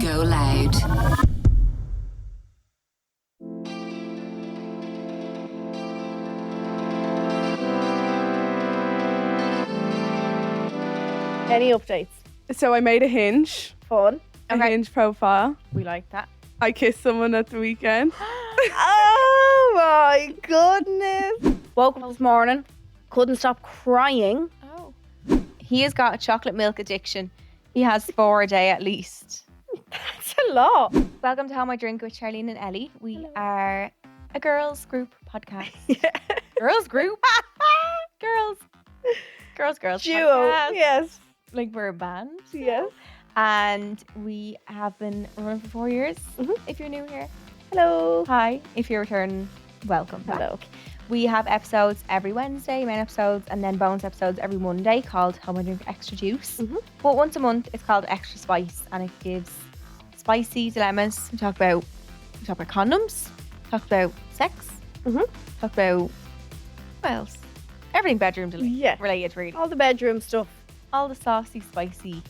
GoLoud. Any updates? So I made a Hinge, Fun. a Hinge profile. We like that. I kissed someone at the weekend. Oh my goodness. Woke up this morning, couldn't stop crying. Oh. He has got a chocolate milk addiction. He has 4 a day at least. That's a lot. Welcome to How My Drink with Charlene and Ellie. We are a girls group podcast. Yeah. Girls group? Girls. Duo. podcast. Yes. Like we're a band. Yes. And we have been running for 4 years. Mhm. If you're new here, Hello. hi. If you're returning, welcome back. Hello. We have episodes every Wednesday, main episodes, and then bonus episodes every Monday called How I Drink Extra Juice. Mhm. But once a month, it's called Extra Spice, and it gives spicy dilemmas. We talk about condoms, talk about sex, Mhm. talk about what else? Everything bedroom Yeah. related, really. All the bedroom stuff. All the saucy, spicy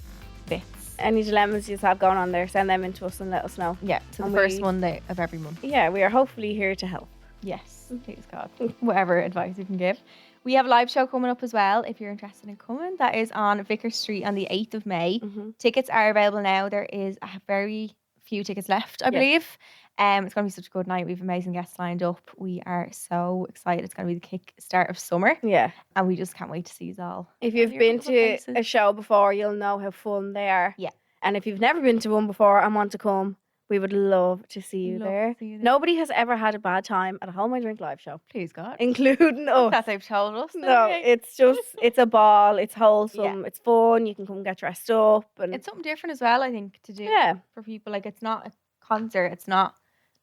bits. Any dilemmas you have going on there, send them into us and let us know. Yeah, so the And first we- Monday of every month. Yeah, we are hopefully here to help. Yes, please God. Whatever advice you can give. We have a live show coming up as well if you're interested in coming. That is on Vicar Street on the 8th of May. Mhm. Tickets are available now. There is a very few tickets left, I believe. It's going to be such a good night. We have amazing guests lined up. We are so excited. It's going to be the kick start of summer. Yeah. And we just can't wait to see you all. If All you've your been beautiful to faces. a show before, you'll know how fun they are. Yeah. And if you've never been to one before and want to come, we would love to see you Love to there. see you there. Nobody has ever had a bad time at a Hold My Drink live show, Please God. including us. That they've told us. No, anyway. it's just, it's a ball, it's wholesome, it's fun, you can come get dressed up. And It's something different as well, I think, to do yeah, for people. Like, it's not a concert. It's not,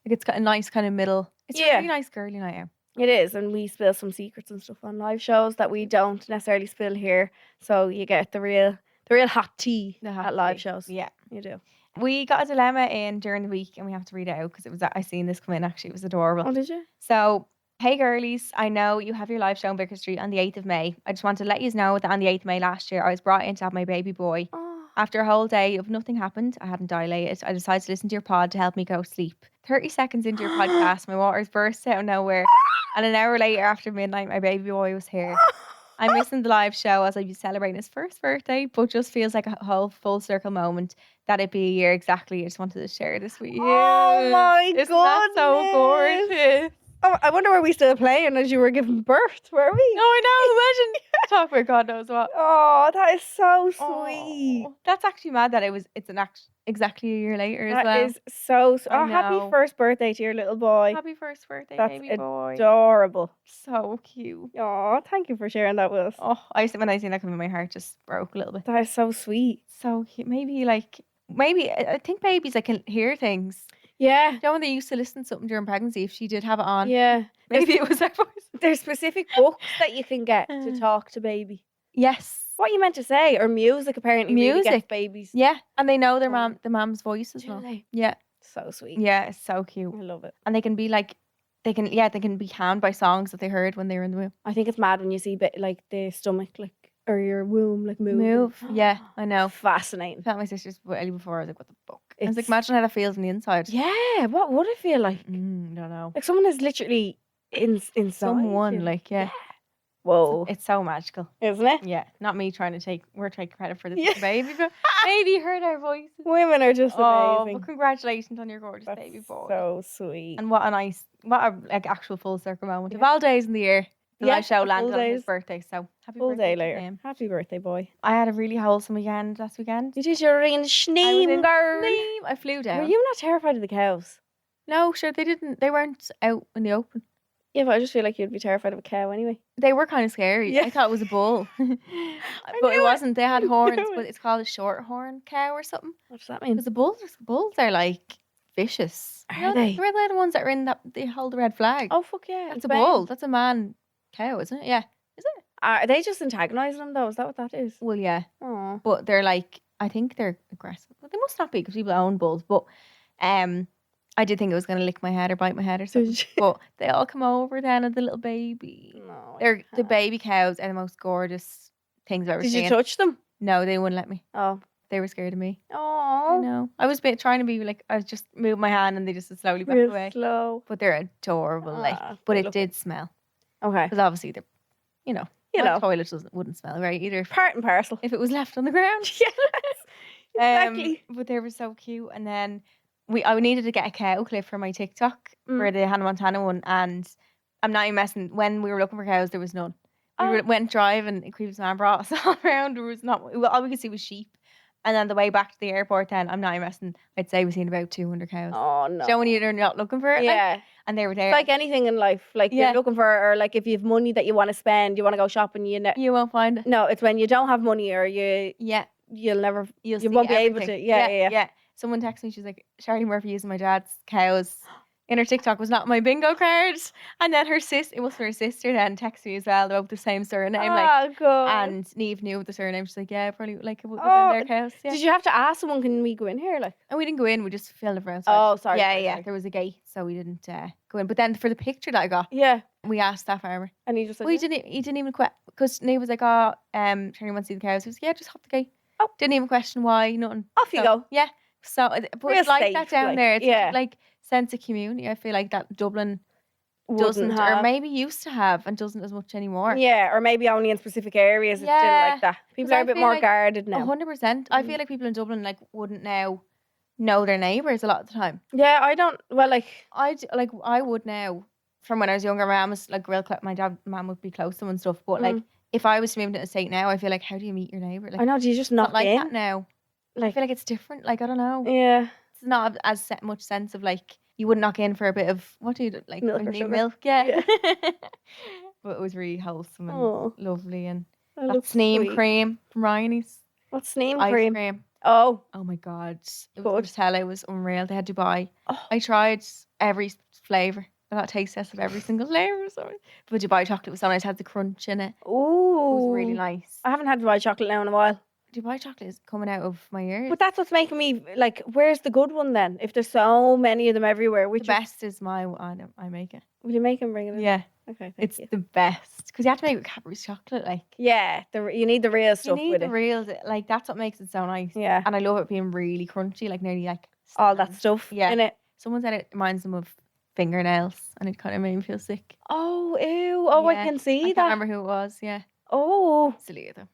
like, it's got a nice kind of middle. It's a Yeah. really nice girly night out. it is. And we spill some secrets and stuff on live shows that we don't necessarily spill here. So you get the real hot tea The hot at live tea. shows. Yeah. You do. We got a dilemma in during the week and we have to read it out because it was, I seen this come in actually. It was adorable. Oh, did you? So, hey girlies, I know you have your live show in Vicar Street on the 8th of May. I just want to let you know that on the 8th of May last year, I was brought in to have my baby boy. Oh, After a whole day of nothing happened, I hadn't dilated. I decided to listen to your pod to help me go to sleep. 30 seconds into your podcast, my waters burst out of nowhere. And an hour later, after midnight, my baby boy was here. I'm missing the live show as I'd be celebrating his first birthday, but just feels like a whole full circle moment that it'd be a year exactly. I just wanted to share this with you. Oh my Isn't that so goodness. gorgeous? Oh, I wonder were we still playing as you were giving birth, were we? No, I know. Imagine. Talk about God knows what. Oh, that is so sweet. Oh, that's actually mad that it's exactly a year later as That well. is so I Oh, happy know. first birthday to your little boy. Happy first birthday, That's baby boy. Adorable. So cute. Oh, thank you for sharing that with us. Oh, when I seen that come in, my heart just broke a little bit. That is so sweet. So cute. Maybe I think babies can hear things. Yeah. You know when they used to listen to something during pregnancy, if she did have it on, Yeah. maybe it was their voice. There's specific books that you can get to Uh. talk to baby. Yes. What you meant to say? Or music apparently really gets Music. babies. Yeah, and they know their Oh. the mom's voice as Do well. they? Yeah, So sweet. yeah, it's so cute. I love it. And they can be they can be calmed by songs that they heard when they were in the womb. I think it's mad when you see like the stomach or your womb move. Yeah, I know. I Fascinating. felt my sister's belly before. I was like, what the fuck? I was like, It's- imagine how that feels on the inside. Yeah, what would it feel like? Don't know. Like someone is literally inside Someone, you. yeah. Whoa. It's so magical. Isn't it? Yeah, not me trying to we're taking credit for this Yeah. baby, but maybe you heard our voices. Women are just Oh, amazing. well, congratulations on your gorgeous That's baby boy. so sweet. And what a actual full circle moment. Of all days in the year, the Yeah, live show full landed on his days. birthday. So happy Full birthday day to later. him. Happy birthday, boy. I had a really wholesome weekend last weekend. You did your in I was Schneem, in girl. Sneem. I flew Were down. you not terrified of the cows? No, sure, they weren't out in the open. Yeah, but I just feel like you'd be terrified of a cow anyway. They were kind of scary. Yeah. I thought it was a bull. But knew it it. wasn't. They had I horns, knew but it. it's called a short horn cow or something. What does that mean? Because the bulls are like vicious. You Are know, they? They're the ones that are in that they hold the red flag. Oh, fuck yeah. that's in a Spain. bull. That's a man cow, isn't it? Yeah. Is it? Are they just antagonising them though? Is that what that is? Well, yeah. Oh. But they're I think they're aggressive. Well, they must not be because people own bulls. But I did think it was going to lick my head or bite my head or something. But they all come over then and the little baby. No. They're the baby cows are the most gorgeous things I've ever Did seen. you touch them? No, they wouldn't let me. Oh. They were scared of me. I Oh, know. I was trying to be like, I was just moving my hand and they just slowly back real away. slow. But they're adorable. Like, Ah, but they it look did smell. Okay, Because obviously, they're, you my know, toilet wouldn't smell right either part and parcel. if it was left on the ground. Yes, exactly. But they were so cute. And then I needed to get a cow clip for my TikTok for Mm. the Hannah Montana one. And I'm not even messing. When we were looking for cows, there was none. We Oh. went driving, and Creep's man brought us all around. There was not. All we could see was sheep. And then the way back to the airport, then I'm not even messing. I'd say we've seen about 200 cows. Oh no. So when you're not looking for it, like, Yeah. and they were there. It's like anything in life. Like Yeah. you're looking for, or like if you have money that you want to spend, you want to go shopping. You won't find it. No, it's when you don't have money or Yeah, you'll never, you won't be able to. Yeah. Someone texted me. She's like, Charlie Murphy using my dad's cows in her TikTok was not my bingo card. And then her it must be her sister then texted me as well. They're both the same surname. Like, God. and Neve knew the surname. She's like, yeah, probably like it would have been their cows. Yeah. Did you have to ask someone, can we go in here? Like, And we didn't go in. We just filmed it for outside. oh, sorry. Yeah, sorry, yeah. sorry. There was a gate, so we didn't go in. But then for the picture that I got, Yeah. we asked that farmer. And he just said, Well, he didn't even because Neve was like, oh, Charlie wants to see the cows. He was like, yeah, just hop the gate. Oh. Didn't even question why, nothing. off you So, go. Yeah. So, but Real it's like safe, that down like, there. It's yeah. like sense of community. I feel like that Dublin Wouldn't doesn't, have. or maybe used to have and doesn't as much anymore. Yeah, or maybe only in specific areas it's still Yeah. like that. People 'Cause are I a bit feel more like guarded now. 100%. I Mm. feel like people in Dublin like wouldn't now know their neighbours a lot of the time. Yeah, I don't, well, like, I would now. From when I was younger, my mum was like real close. My mum would be close to them and stuff. But like, if I was to move to a state now, I feel like, how do you meet your neighbour? Like, I know, do you just it's not knock like in? that now. I Like, feel like it's different. Like, I don't know. yeah. It's not as much sense of like you wouldn't knock in for a bit of what do you do? Like Milk I or need sugar. milk, yeah. But it was really wholesome and Oh, lovely, and that that looks Sneam sweet. cream from Ryan's What's name ice cream? cream. Oh, Oh my god, it Good. was Nutella. It was unreal. They had Dubai. Oh. I tried every flavour. I got a taste test of every single flavour. Sorry, but Dubai chocolate was so nice. It had the crunch in it. It ooh. was really nice. I haven't had Dubai chocolate now in a while. Dubai chocolate is coming out of my ears. But that's what's making me, like, where's the good one then? If there's so many of them everywhere, the which best is my. I make it. will you make them bring it in? Yeah, Okay, thank it's you. the best because you have to make it with Cadbury's chocolate. Like Yeah, you need the real you stuff need with the it. real. Like that's what makes it so nice. Yeah, And I love it being really crunchy, like nearly like all that sand. stuff Yeah. in it. Someone said it reminds them of fingernails, and it kind of made me feel sick. Oh, ew. Oh, I Yeah, can I see can't that. remember who it was. Yeah, Oh, silly though.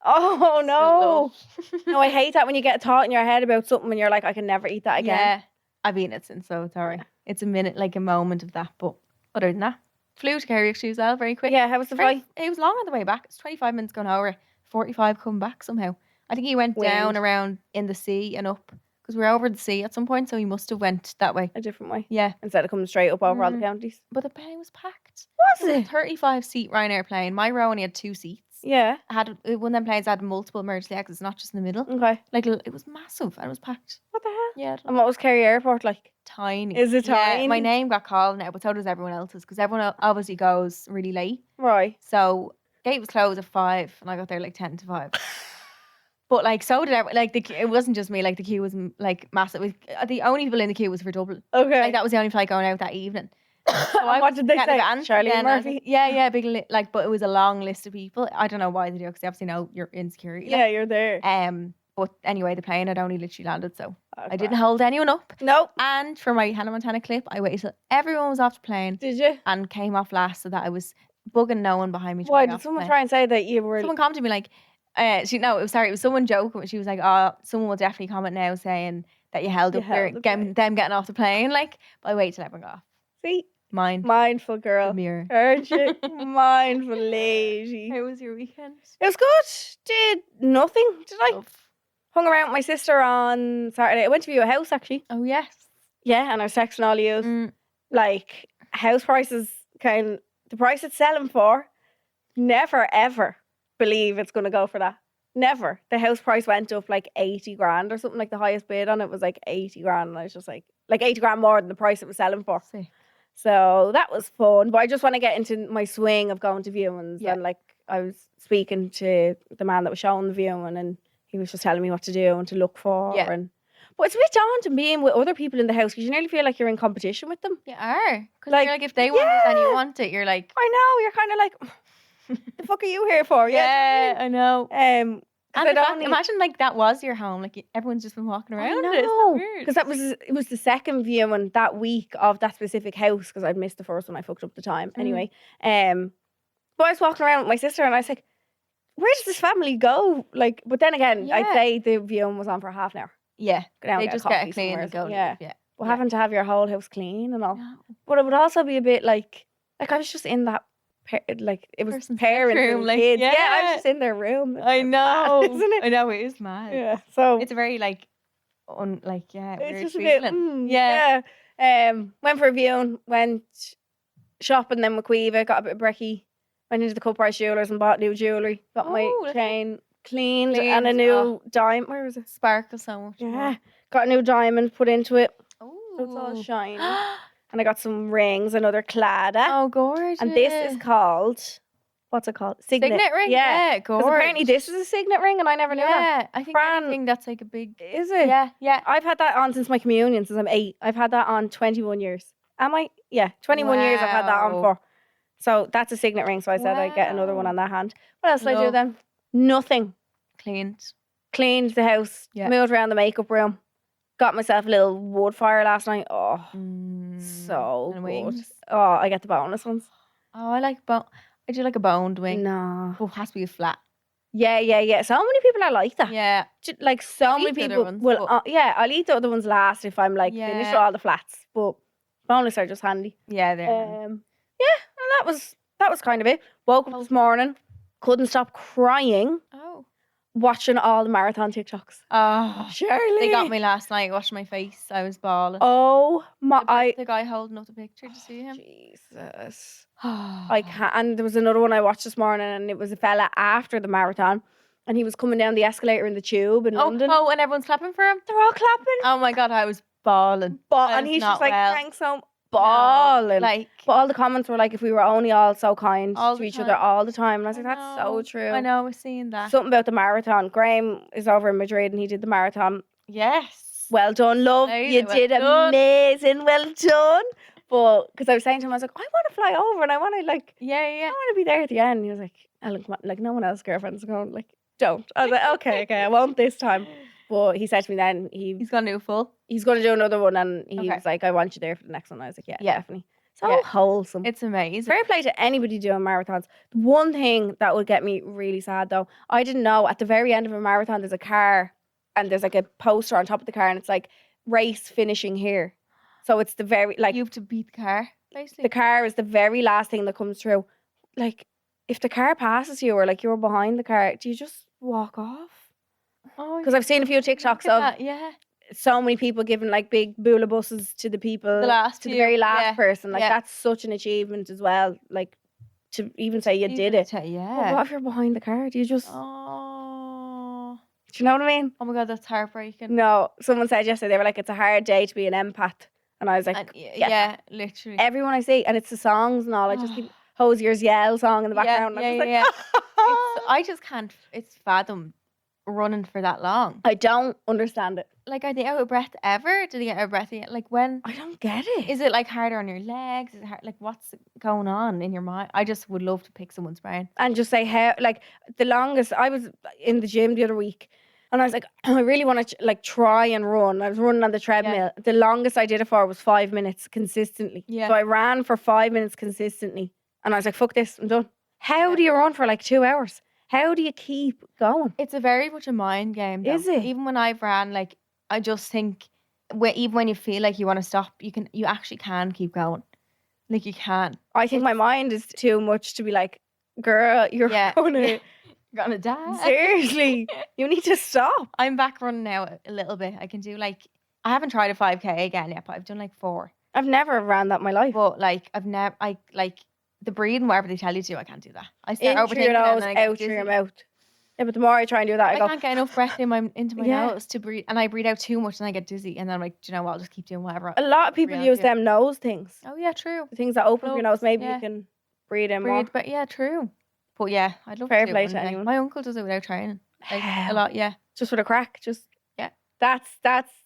oh no. Still No, I hate that when you get a thought in your head about something and you're like, I can never eat that again. Yeah, I've eaten it since, so it's alright. Yeah. It's a minute, like a moment of that, but other than that, flew to Kerry actually as well, very quick. Yeah, how was the flight? It was long on the way back. It's 25 minutes going over, 45 come back somehow. I think he went down Wind. around in the sea and up because we were over the sea at some point, so he must have went that way. A different way. Yeah, Instead of coming straight up over all the Mm. counties. but the plane was packed. Was It was a it? 35 seat Ryanair plane. My row only had 2 seats. Yeah. I had one of them planes had multiple emergency exits, not just in the middle. Okay. Like it was massive and it was packed. What the hell? Yeah, And what was Kerry Airport like? tiny. Is it Yeah, tiny? my name got called now, but so does everyone else's because everyone obviously goes really late. Right. So gate was closed at 5, and I got there like 10 to 5. But like so did everyone. Like it wasn't just me. Like the queue was like massive. It was, the only people in the queue was for Dublin. Okay. Like that was the only flight going out that evening. So And what did they getting a say? van, Charlie yeah, and and I was Murphy? like, yeah, big like, but it was a long list of people. I don't know why they do because they obviously know you're in security. Yeah, you're there. But anyway, the plane had only literally landed, so I Okay. didn't hold anyone up. Nope. And for my Hannah Montana clip, I waited till everyone was off the plane Did you? and came off last, so that I was bugging no one behind me. Why trying did off the someone plane. try and say that you were? Someone commented me like, it was someone joking. She was like, oh, someone will definitely comment now saying that you held You up there, held the plane. them getting off the plane. Like, but I waited till everyone got off. See, Mine, mindful the girl. mirror. Heard you? Mindful lady. How was your weekend? It was good. Did nothing. Did I? Love. Hung around with my sister on Saturday. I went to view a house actually. Oh yes. Yeah, and I was texting all you. Mm. Like house prices, the price it's selling for. Never ever believe it's going to go for that. Never. The house price went up like 80 grand or something. Like the highest bid on it was like 80 grand. And I was just like 80 grand more than the price it was selling for. Sick. So that was fun. But I just want to get into my swing of going to viewings. Yeah. And like I was speaking to the man that was showing the viewing and he was just telling me what to do and to look for. Yeah. And but it's a bit daunting being with other people in the house because you nearly feel like you're in competition with them. You are. Because Like, you're like, if they want it and you yeah. want it, you're like, I know, you're kind of like, the fuck are you here for? yeah, I know. And I'd the fact, only- imagine like that was your home. Like everyone's just been walking I around. It's know, weird. because it was the second viewing that week of that specific house because I'd missed the first one. I fucked up the time anyway. But I was walking around with my sister and I was like, "Where does this family go?" Like, but then again, I'd Yeah. say the viewing was on for half an hour. Yeah. Go down, They get just a get coffee it clean somewhere and or go. something. Yeah, Leave. Yeah. but Yeah. having to have your whole house clean and all. No. But it would also be a bit like I was just in that. Like it was Person's parents bedroom, and like, kids. Yeah, I yeah. was just in their room. I It's know. mad, isn't it? I know, it is mad. Yeah. So It's a very like it's weird just a feeling. bit. Yeah. Went for a viewing. Went shopping then with Quiva. Got a bit of brekkie. Went into the Cup Price Jewelers and bought new jewellery. Got my Oh, that's chain cleaned and a Cleaned, new diamond. Where was it? Sparkle so much. Yeah. Got a new diamond put into it. Oh. So it's all shiny. And I got some rings, another Clada. Oh, gorgeous. And this is called, what's it called? Signet ring. Yeah. Gorgeous. Because apparently this is a signet ring and I never knew that. Yeah, I think Fran- anything that's like a big. Is it? Yeah, yeah. I've had that on since my communion, since I'm 8. I've had that on 21 years. Am I? Yeah, 21 years I've had that on Wow. for. So that's a signet ring. So I said I'd get another one Wow. on that hand. What else did I do Love. then? Nothing. Cleaned. Cleaned the house. Yeah. Moved around the makeup room. Got myself a little wood fire last night. Oh, so and good. wings. Oh, I get the bonus ones. Oh, I like bone. I do like a boned wing. No. Oh, it has to be flat. Yeah. So many people are like that. Yeah. Like so I'll many eat the other people ones, will. but- I'll eat the other ones last if I'm like finished with Yeah. all the flats. But bonus are just handy. Yeah, there. And that was kind of it. Woke up this morning, couldn't stop crying, Oh. watching all the marathon TikToks. Oh. Shirley, They got me last night watching my face. I was bawling. Oh my! The guy holding up the picture to see him. Jesus, I can't. And there was another one I watched this morning, and it was a fella after the marathon, and he was coming down the escalator in the tube in London. Oh, and everyone's clapping for him. They're all clapping. Oh my god, I was bawling. I And was he's not just like, well. thanks so much. Bawling. Like But all the comments were like, if we were only all so kind All to the each other time. all the time. And I was like, I that's so know. true. I know, I was seeing that. Something about the marathon. Graham is over in Madrid and he did the marathon. Yes. Well done, love. Amazing, You well did done. amazing. Well done. But because I was saying to him, I was like, I want to fly over and I want to I Yeah. want to be there at the end. And he was like, Ellen, come on. Like no one else's girlfriend's going. Like don't. I was like, okay, I won't this time. But he said to me then He's gonna do a full. he's going to do another one and he Okay. was like, I want you there for the next one. I was like, yeah. Definitely. So Yeah. wholesome. It's amazing. Fair play to anybody doing marathons. The one thing that would get me really sad though, I didn't know at the very end of a marathon there's a car and there's like a poster on top of the car and it's like race finishing here. So it's the very like You have to beat the car, basically. the car is the very last thing that comes through. Like if the car passes you or like you're behind the car, do you just walk off? Oh, Because I've seen a few TikToks of yeah. so many people giving like big boola buses to the people, The last to the few, very last yeah, person. Like yeah. that's such an achievement as well. Like to even say you did it. But Yeah. what if you're behind the car? Do you just? Oh. Do you know what I mean? Oh my god, that's heartbreaking. No. Someone said yesterday they were like, it's a hard day to be an empath, and I was like, And, yeah. yeah, literally. everyone I see, and it's the songs and all. I just keep Hosier's Yell song in the background. and I'm just like, I just can't. It's fathom running for that long. I don't understand it. Like, are they out of breath ever? Do they get out of breath? Like, when I don't get it. is it like harder on your legs? Is it hard, like what's going on in your mind? I just would love to pick someone's brain. And just say how, like the longest I was in the gym the other week, and I was like, I really want to like try and run. I was running on the treadmill. The longest I did it for was 5 minutes consistently. Yeah. So I ran for 5 minutes consistently, and I was like, fuck this, I'm done. How do you run for like 2 hours? How do you keep going? It's a very much a mind game, though. Is it? Even when I've ran, like I just think, even when you feel like you want to stop, you actually can keep going. Like you can. I think my mind is too much to be like, girl, you're gonna You're gonna die. seriously, you need to stop. I'm back running now a little bit. I can do like, I haven't tried a 5K again yet, but I've done like 4. I've never ran that in my life. But like I like the breathing, whatever they tell you to, I can't do that. I start In through your overthinking it and nose, then I get out through your dizzy. mouth. Yeah, but the more I try and do that, I I go, can't get enough breath into my Yeah. nose to breathe, and I breathe out too much and I get dizzy, and then I'm like, do you know what? I'll just keep doing whatever. a lot of people reality use of- them nose things. Oh yeah, true. The things that open up your nose, Lungs, maybe yeah. you can breathe in more. Breathe, but yeah, true. But yeah, I'd love Fair to do play it to one day. anyone. My uncle does it without training. Like, Hell. a lot, yeah. Just for the crack, just Yeah. That's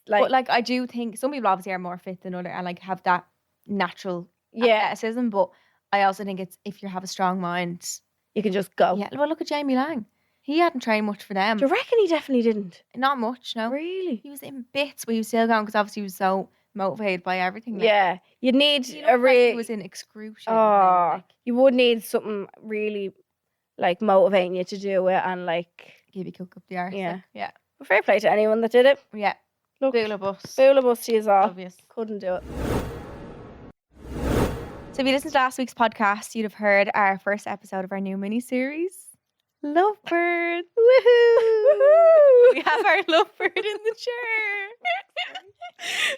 like, But like I do think some people obviously are more fit than other and like have that natural yeah, athleticism, but I also think it's if you have a strong mind. you can just go. Yeah, well look at Jamie Lang. He hadn't trained much for them. Do you reckon he definitely didn't? Not much, no. Really? He was in bits, but he was still going because obviously he was so motivated by everything. Like, Yeah. You need he a looked like real. he was in excruciating pain. Oh, Like, you would need something really like motivating you to do it and like. give you cook up the arse. Yeah. Like, yeah. But fair play to anyone that did it. Yeah. Look, Boolabus. Boolabus she is off. Obvious. Couldn't do it. So if you listened to last week's podcast, you'd have heard our first episode of our new mini-series, Lovebirds. Woohoo! We have our lovebird in the chair.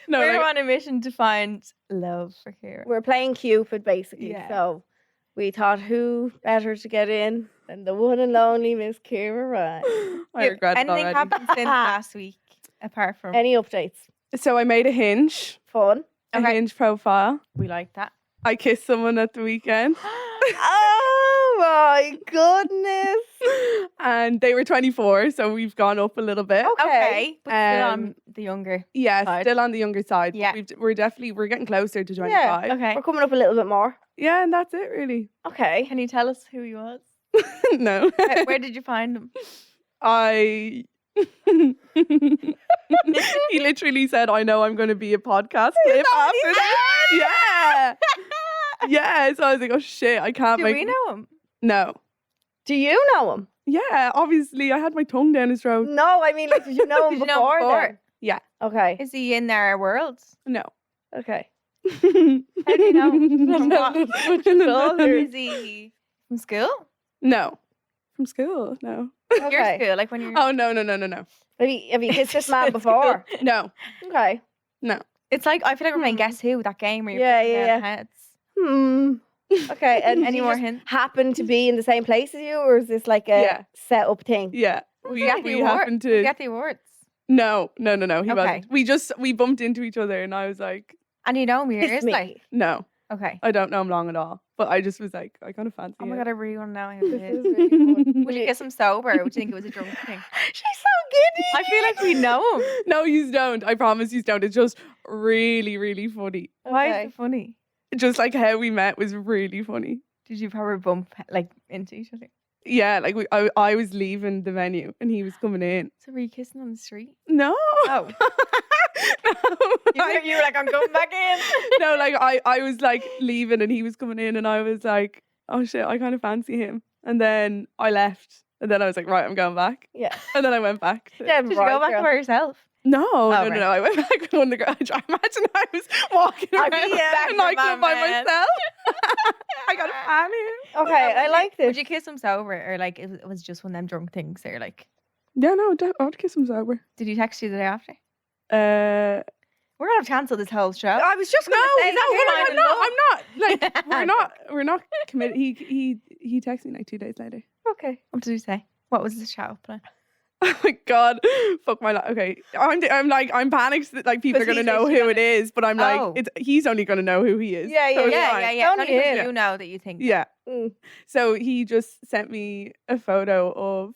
No, We're like, on a mission to find love for Ciara. We're playing Cupid basically. Yeah. So we thought who better to get in than the one and only Miss Ciara Ryan. I regret it Anything already. happened since last week, apart from Any updates? So I made a Hinge, Fun? a Okay. Hinge profile. we like that? I kissed someone at the weekend, Oh my goodness. and they were 24, so we've gone up a little bit. Okay. But still Um, on the younger. Yeah, Side. still on the younger side. Yeah. We're getting closer to 25. Yeah. Okay. We're coming up a little bit more. Yeah, and that's it really. Okay. Can you tell us who he was? No. Where did you find him? I he literally said, I know I'm going to be a podcast clip after this. Yeah. Yeah. So I was like, oh shit, I can't Do make we know him? No. Do you know him? Yeah, obviously I had my tongue down his throat. No, I mean, like, did you know him Did you know him before? before? Then? Yeah. Okay. Is he in their worlds? No. Okay. How do you know him? From what? Older. Is he from school? No. From school? No. Your Okay. school, like when you're. Oh, no. Have you kissed this man before? No. Okay. No. It's like I feel like we're playing Guess Who, that game where you're Yeah, putting yeah, down yeah. heads. Hmm. Okay. And Any do you more just hints? happen to be in the same place as you, or is this like a Yeah. set up thing? Yeah. Did you get the We award? happened Did you to. get the awards? No. He Okay. wasn't. We bumped into each other and I was like, And you know him Kiss years, me. like no, okay. I don't know him long at all. But I just was like, I kind of fancy Oh my it. god, I really want to know who This it is is. really fun. Would you kiss him sober? Or would you think it was a drunk thing? She's so giddy. I feel like we know him. No, you don't. I promise you don't. It's just really, really funny. Why is Okay. it funny? Just like how we met was really funny. Did you probably bump like into each other? Yeah, like I was leaving the venue and he was coming in. So were you kissing on the street? No. Oh. No. You were like, I'm going back in. No, like I was like leaving and he was coming in and I was like, oh shit, I kind of fancy him. And then I left and then I was like, right, I'm going back. Yeah. And then I went back. Dead Did you right, go back girl. by yourself? No, right. no. I went back with one of the girls. I imagine I was walking I'd around be back the with nightclub my by man. myself. I got a fan here. Okay, I like this. Would you kiss him sober or like it was just one of them drunk things or like Yeah, no, I'd kiss him sober. did he text you the day after? Uh, We're gonna have to cancel this whole show. I was just no, going to say, I'm not. Like, Okay. we're not committed. He texted me like 2 days later. Okay. What did he say? What was the shout plan? Oh my god, fuck my life. Okay, I'm panicked that like people are 'Cause gonna he's know literally who it is, but I'm like, Oh. he's only gonna know who he is. Yeah, so it's Yeah, fine. yeah, yeah. Only It's only 'cause him. you know that you think. Yeah. Mm. So he just sent me a photo of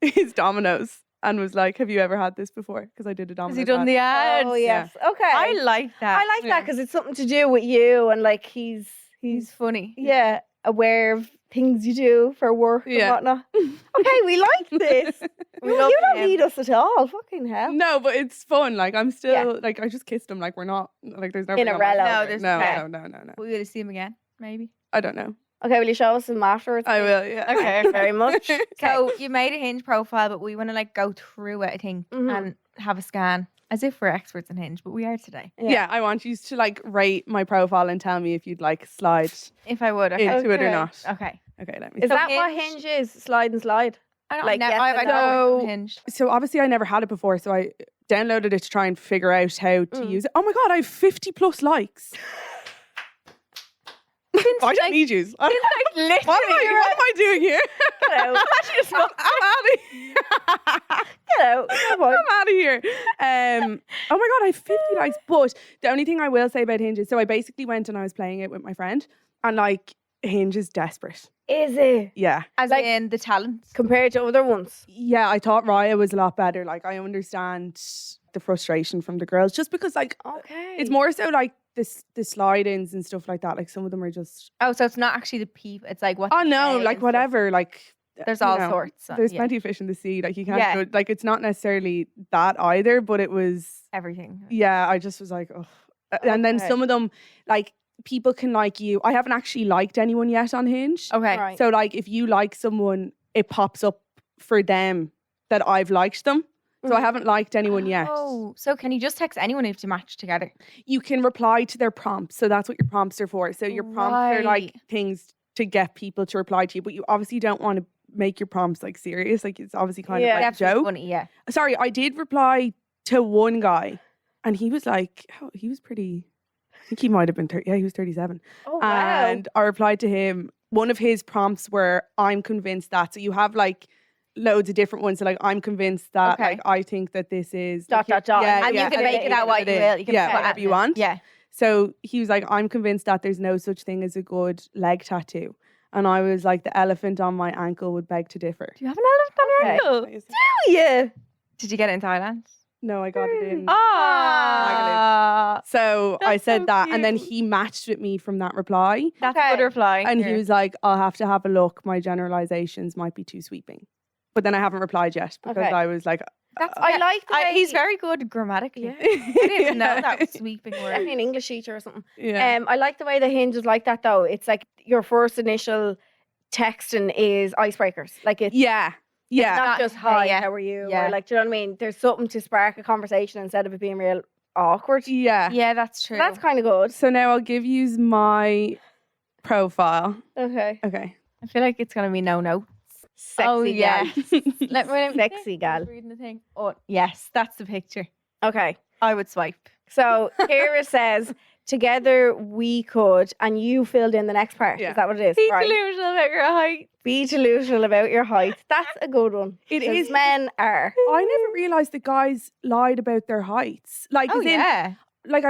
his Dominoes and was like, "Have you ever had this before?" Because I did a Has Dominoes. he done ad. the ads? Oh, yes. Okay. I like that. I like that because it's something to do with you and like he's He's funny. yeah, aware of things you do for work Yeah. and whatnot. Okay, we like this. We No, love you don't him. need us at all. Fucking hell. No, but it's fun. Like I'm still Yeah. like I just kissed him. Like we're not like there's never In a gonna, like, relo. No, there's no, okay. no. Will we see him again? Maybe. I don't know. Okay, will you show us them afterwards? I will. Yeah. Okay, very much. So you made a Hinge profile, but we want to like go through it, I think, Mhm. and have a scan. As if we're experts in Hinge, but we are today. Yeah. I want you to like rate my profile and tell me if you'd like slide If I would, okay. into it or Okay. not. Okay. Okay, let me. Is see. that what Hinge- Hinge is? Slide and slide? I don't Like, know. yes I and know no. Hinge. So obviously I never had it before, so I downloaded it to try and figure out how to Mm. use it. Oh my god, I have 50 plus likes. I don't need yous. What am I doing here? Get out. I'm out of here. Get out. Come on. I'm out of here. Oh my god, I have 50 likes. But the only thing I will say about Hinge is, so I basically went and I was playing it with my friend, and like Hinge is desperate. Is it? Yeah, As Like- in the talents. Compared to other ones? yeah. I thought Raya was a lot better. Like I understand the frustration from the girls, just because like Okay. it's more so like the slide-ins and stuff like that. Like some of them are just Oh, so it's not actually the people. It's like what. oh they no, say like and stuff. whatever, like There's you all know, sorts. There's yeah, plenty of fish in the sea. Like you can't Yeah. go, like it's not necessarily that either, but it was everything. yeah, I just was like, oh. And then Okay. some of them, like people can like you. I haven't actually liked anyone yet on Hinge. Okay. Right. So like if you like someone, it pops up for them that I've liked them. So I haven't liked anyone yet. Oh, so can you just text anyone if you match together? You can reply to their prompts. So that's what your prompts are for. So your prompts are like Right. things to get people to reply to you, but you obviously don't want to make your prompts like serious. Like it's obviously kind of Yeah. like a Definitely joke. funny, yeah. Sorry, I did reply to one guy and he was like, oh, he was pretty, I think he might have been 30. Yeah, he was 37. Oh wow. And I replied to him. One of his prompts were, I'm convinced that. So you have like loads of different ones. So like, I'm convinced that, Okay. like, I think that this is. Dot, like, dot, dot. Yeah, And yeah, you can then make it you out put what you in. will. You can Yeah, put whatever it you in. want. Yeah. So he was like, I'm convinced that there's no such thing as a good leg tattoo. And I was like, the elephant on my ankle would beg to differ. Do you have an elephant on your Okay. ankle? Oh yeah. Did you get it in Thailand? No, I got it in. Ah, So I That's said so that. And then cute. he matched with me from that reply. that's Okay. a good reply. And Here. he was like, I'll have to have a look. My generalizations might be too sweeping. But then I haven't replied yet because Okay. I was like, That's, I like the way he's very good grammatically. Yeah. I didn't know that was sweeping Definitely word. an English teacher or something. yeah. I like the way the Hinge is like that though. It's like your first initial texting is icebreakers. Like it's Yeah. Yeah. not Not- just hi, yeah. how are you? Yeah. Or like, do you know what I mean? There's something to spark a conversation instead of it being real awkward. Yeah. Yeah, that's true. So that's kind of good. So now I'll give you my profile. Okay. Okay. I feel like it's gonna be no. Sexy Oh yeah. gal. Let me Sexy gal. Reading the thing. Oh yes, that's the picture. Okay. I would swipe. So Ciara says, together we could, and you filled in the next part. Yeah. Is that what it is? Be Right. delusional about your height. Be delusional about your height. That's a good one. It 'Cause is. men are. I never realized that guys lied about their heights. Like, Oh as in, yeah. like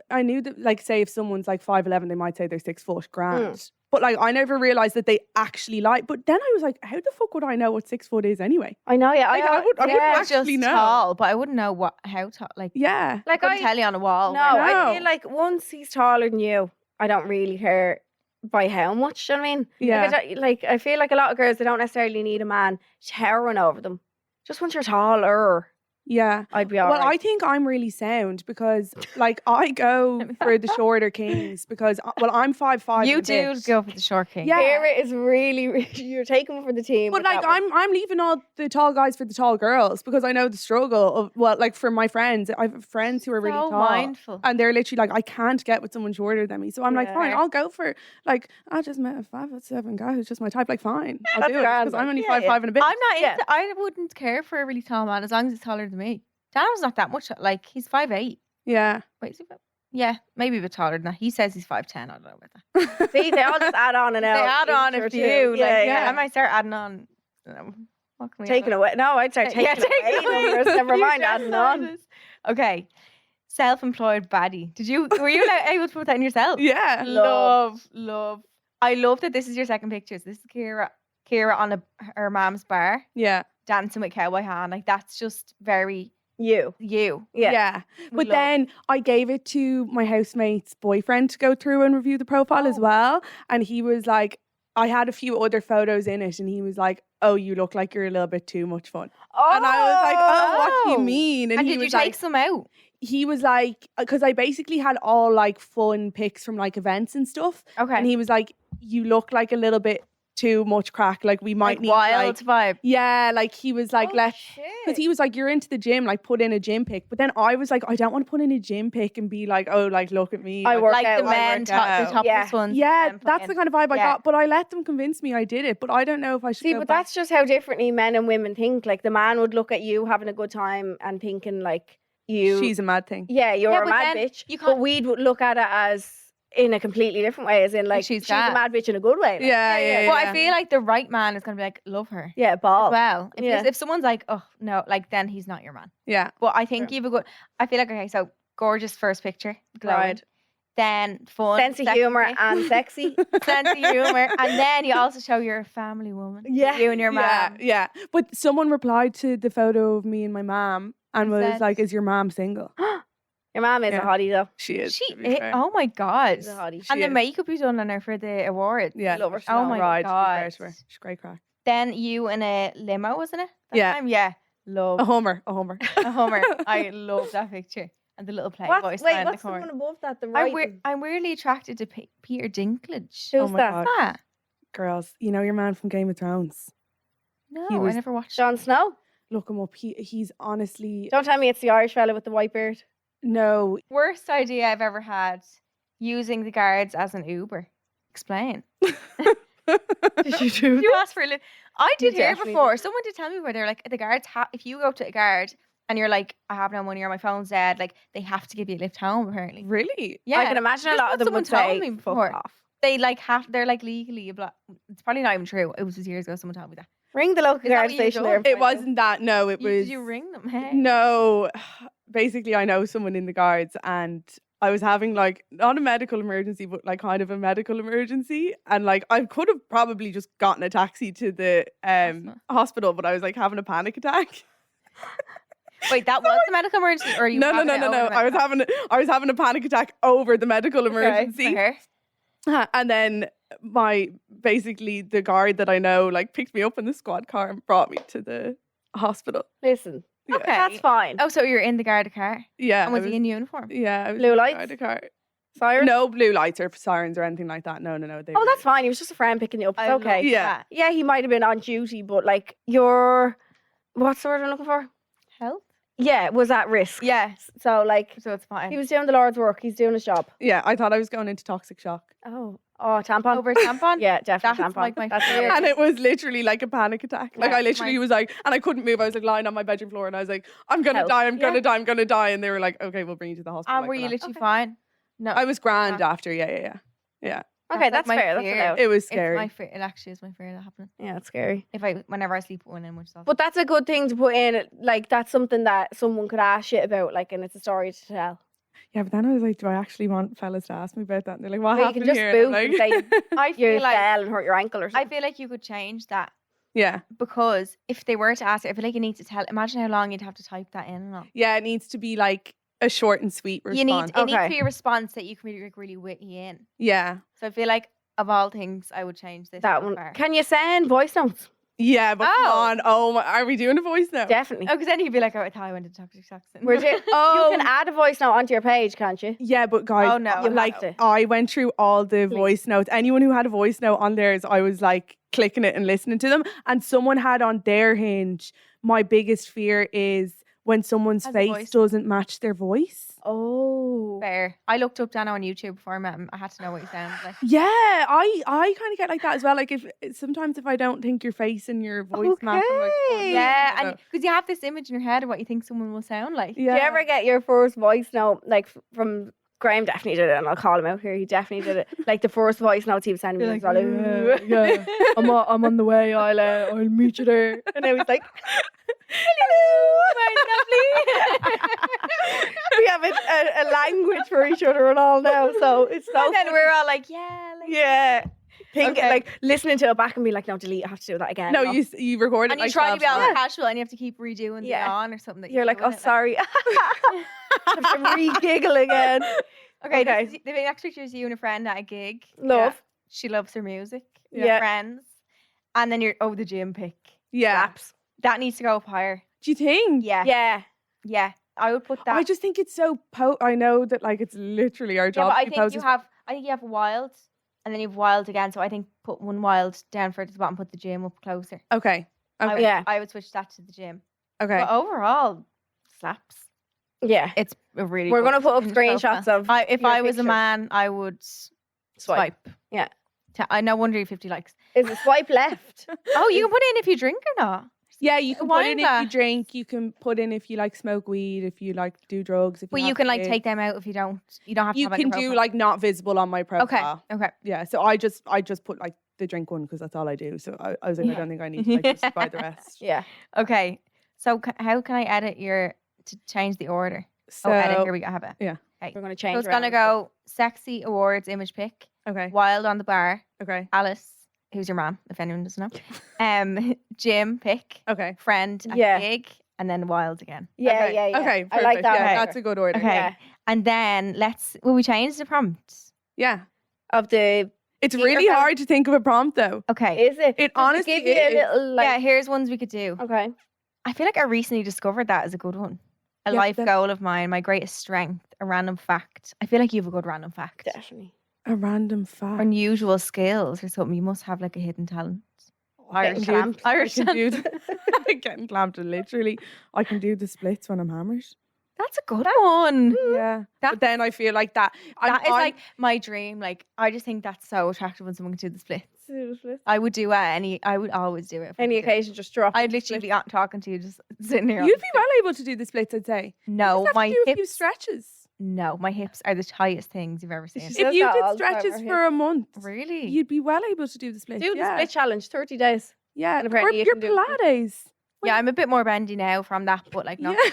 I knew that, like, say if someone's like 5'11", they might say they're 6 foot, grand. But like, I never realized that they actually lied. But then I was like, how the fuck would I know what 6 foot is anyway? I know, yeah. Like, I wouldn't yeah. It's actually just know. tall, but I wouldn't know how tall. Like, Yeah. Like I couldn't I tell you on a wall. No, where- No. I feel like once he's taller than you, I don't really care by how much. Do you know what I mean? Yeah. I feel like a lot of girls, they don't necessarily need a man towering over them. Just once you're taller, Yeah. I'd be all Well, right. I think I'm really sound because, like, I go for the shorter kings because, well, I'm 5'5". You and a do bit. go for the short king. Yeah. Ciara is really, you're taking for the team. But with like, that one. I'm leaving all the tall guys for the tall girls because I know the struggle of, well, like for my friends, I have friends who are really So tall. mindful. And they're literally like, I can't get with someone shorter than me. So I'm like, Yeah. fine, I'll go for, like, I just met a 5'7" guy who's just my type. Like, fine, I'll That's do it grand, because I'm like, only yeah, 5'5" and a bit. I'm not Yeah. into, I wouldn't care for a really tall man as long as he's taller than me. Dano's not that much. Like, he's 5'8". Yeah. Wait, is he yeah, maybe a bit taller than that. He says he's 5'10". I don't know about that. See, they all just add on and They out. add on inch or if two. you. Like, Yeah, yeah, yeah. I might start adding on. What can we Taking add? away. No, I'd start taking Yeah, away taking away. numbers. Never You mind just adding on. noticed. Okay. Self-employed baddie. Were you able to put that in yourself? Yeah. Love. I love that this is your second picture. So this is Ciara on her mom's bar Yeah. dancing with cowboy hat. Like, that's just very You. you. Yeah. Yeah. We But love- then I gave it to my housemate's boyfriend to go through and review the profile as Oh. well. And he was like, I had a few other photos in it. And he was like, oh, you look like you're a little bit too much fun. Oh, And I was like, oh, what do you Oh. mean? And he did you was take like, some out? he was like, because I basically had all like fun pics from like events and stuff. Okay. And he was like, you look like a little bit too much crack. Like we might Like need wild like, vibe. yeah, like he was like, let's, shit. because he was like, you're into the gym, like put in a gym pic. But then I was like, I don't want to put in a gym pic and be like, oh, like look at me. I like, work Like out, the I men, work the out. topless Yeah. ones. Yeah, men put that's in. the kind of vibe I Yeah. got. But I let them convince me I did it. But I don't know if I should See, go but back. that's just how differently men and women think. Like the man would look at you having a good time and thinking like you. She's a mad thing. yeah, you're Yeah, a but mad then bitch. you But can't- we'd look at it as in a completely different way, as in like she's she's that. a mad bitch in a good way. Like, Yeah. But I feel like the right man is going to be like, love her. yeah, ball. As well. If, Yeah. if someone's like, oh, no, like, then he's not your man. Yeah. But I think you've a good, I feel like, okay, so gorgeous first picture. Glowing. Right. Then fun. Sense of second humor pic, and sexy. sense of humor. And then you also show you're a family woman. Yeah. You and your Yeah, mom. yeah. But someone replied to the photo of me and my mom and was said- like, is your mom single? Your mom is Yeah. a hottie though. She is. She, to be fair. oh my God. She's a hottie. She And the is. makeup you done on her for the awards. Yeah. love her. she's Oh all my right, to be fair God. to her. She's great crack. Then you in a limo, wasn't it? That Yeah. time? Yeah. Love A Hummer. a Hummer. I love that picture. And the little Playboy What's sign in the the corner. one above that? The right. I'm weirdly attracted to Peter Dinklage. Who's Oh my that? God. Ah, Girls, you know your man from Game of Thrones? no, He I was- never watched. Jon Snow. Look him up. He's honestly... Don't tell me it's the Irish fella with the white beard. No. Worst idea I've ever had: using the guards as an Uber. Explain. Did you do You asked for a lift. I You did hear definitely before. Someone did tell me where they're like the guards. If you go to a guard and you're like, I have no money or my phone's dead, like they have to give you a lift home. Apparently, Really? yeah. I can imagine a That's lot of what them would someone told say, me fuck before. off. They like have. They're like legally. It's probably not even true. It was years ago. Someone told me that. Ring the local Is that guard what you station do? there. It wasn't that. No, it was... Did you ring them? Hey. No. Basically, I know someone in the guards and I was having like not a medical emergency, but like kind of a medical emergency. And like I could have probably just gotten a taxi to the hospital, but I was like having a panic attack. Wait, that was the medical emergency, or you? No. having it over the I was medical- having a panic attack over the medical emergency. Fair. And then basically the guard that I know like picked me up in the squad car and brought me to the hospital. Listen, Yeah. Okay. that's fine. Oh, so you're in the guard car, Yeah. and was I he in uniform? Yeah. I was Blue in the lights? guard car. Siren? No blue lights or sirens or anything like that. No. They Oh, were- that's fine. He was just a friend picking you up. It's I okay. love Yeah. that. Yeah, he might have been on duty, but like your what's the word I'm looking for? Health. Yeah, was at risk. Yes. So like So it's fine. he was doing the Lord's work. He's doing his job. Yeah, I thought I was going into toxic shock. Oh, tampon. Over tampon. Yeah, definitely That's tampon. like my That's favorite. weird. And it was literally like a panic attack. Like Yeah, I literally was like, and I couldn't move. I was like lying on my bedroom floor and I was like, I'm going to Help. die. I'm going Yeah. to die. I'm going to die. And they were like, okay, we'll bring you to the hospital. And like, were you we're not- literally fine? No. I was grand Yeah. after. Yeah. Okay, like that's my fair. That's fear. allowed. It was It's scary. my fear. It actually is my fear that happening. Yeah, it's scary. Whenever I sleep with one in, which is awful. But that's a good thing to put in. Like that's something that someone could ask shit about. Like, and it's a story to tell. Yeah, but then I was like, do I actually want fellas to ask me about that? And they're like, what Well, you can happened just here? boof And and I'm like, I You feel like fell and hurt your ankle or I something. feel like you could change that yeah. because if they were to ask it, I feel like you need to tell. Imagine how long you'd have to type that in. And all. Yeah, it needs to be like a short and sweet response. You need it needs to Okay. be a response that you can really witty in. Yeah. So I feel like of all things, I would change this. That so one. far. Can you send voice notes? Yeah, but come Oh. on. Oh, my, are we doing a voice now? Definitely. Oh, because then you'd be like, oh, I thought I went to toxic toxin. We're doing, Oh. You can add a voice note onto your page, can't you? Yeah, but guys, Oh, no. You like have to. I went through all the Please. voice notes. Anyone who had a voice note on theirs, I was like clicking it and listening to them. And someone had on their Hinge, my biggest fear is when someone's Has a face voice. doesn't match their voice. Oh. Fair. I looked up Dano on YouTube before I met him. I had to know what he sounded like. Yeah, I kind of get like that as well. Like if sometimes if I don't think your face and your voice match, I'm like, oh, Okay. no, Yeah, no, no. and because you have this image in your head of what you think someone will sound like. yeah. Do you ever get your first voice note like from Graham? Definitely did it, and I'll call him out here. He definitely did it. Like the first voice notes he was sending me, You're was like, all like, yeah, I'm on the way. I'll meet you there. And I was like, we have a language for each other and all now, so it's so And then funny. we're all like, yeah. Like, Yeah. Think Okay. like listening to it back and be like, no, delete. I have to do that again. No, you record it. And you like try to 12 be all times. casual and you have to keep redoing the Yeah. on or something. That You're like, doing oh, it, sorry. I have to re-giggle again. Okay, Okay. the next picture is you and a friend at a gig. Love. She loves her music. Yeah. Your friends. And then the gym pic. Yeah. Slaps. That needs to go up higher. Do you think? Yeah. Yeah. Yeah. I would put that. I just think it's so. I know that like it's literally our yeah, job. but I to think post you this- have wild and then you have wild again. So I think put one wild down further to the bottom, put the gym up closer. Okay. Okay. Yeah. I would switch that to the gym. Okay. But overall, slaps. Yeah. It's a really We're good gonna put up Hinge screenshots profile. of if your I was a picture. man, I would swipe. Yeah. I no wonder you 50 likes. Is it swipe left? Oh, you can put in if you drink or not. Yeah, you A can put wine in if you glass. drink. You can put in if you like smoke weed. If you like do drugs. If But you have can like kids. take them out if you don't. You don't have to. You have it can on your do profile. like not visible on my Okay. profile. Okay. Yeah. So I just put like the drink one because that's all I do. So I was like, I don't think I need to like justify the rest. Yeah. Okay. So how can I edit to change the order? So Edit. Here we go. I have it. We're gonna change. So it's gonna go sexy awards image pic, okay. wild on the bar, Okay. Alice, who's your mom, if anyone doesn't know, gym pic, Okay. friend at Yeah. gig, and then wild again. Yeah, okay. yeah, yeah. Okay. I Perfect. like that. Yeah, better. that's a good order. Okay. Yeah. And then will we change the prompt? Yeah. Of the It's Eat your really friend. hard to think of a prompt though. Okay. Is it? It Does honestly give you a is. little like. Yeah, here's ones we could do. Okay. I feel like I recently discovered that as a good one. A Yeah, life that- goal of mine, my greatest strength, a random fact. I feel like you have a good random fact. Definitely. A random fact. Unusual skills or something. You must have like a hidden talent. Getting Dude, clamped. Irish I can do talent. getting clamped literally. I can do the splits when I'm hammered. That's a good one. Yeah. But That's- then I feel like that. That is like my dream. Like I just think that's so attractive when someone can do the splits. Seriously. I would do it I would always do it. if I Any could do it. occasion, just drop. I'd into literally split. be talking to you, just sitting here. on You'd the be split. well able to do the splits, I'd say. No, You just have my to do a few hips. stretches. No, my hips are the tightest things you've ever seen. She If says you that did all the time, stretches her for a month, Really? you'd be well able to do the splits. Do the yeah. split challenge, 30 days. Yeah. And Or apparently you your can do it. Pilates. Yeah, I'm a bit more bendy now from that, but like not Yeah.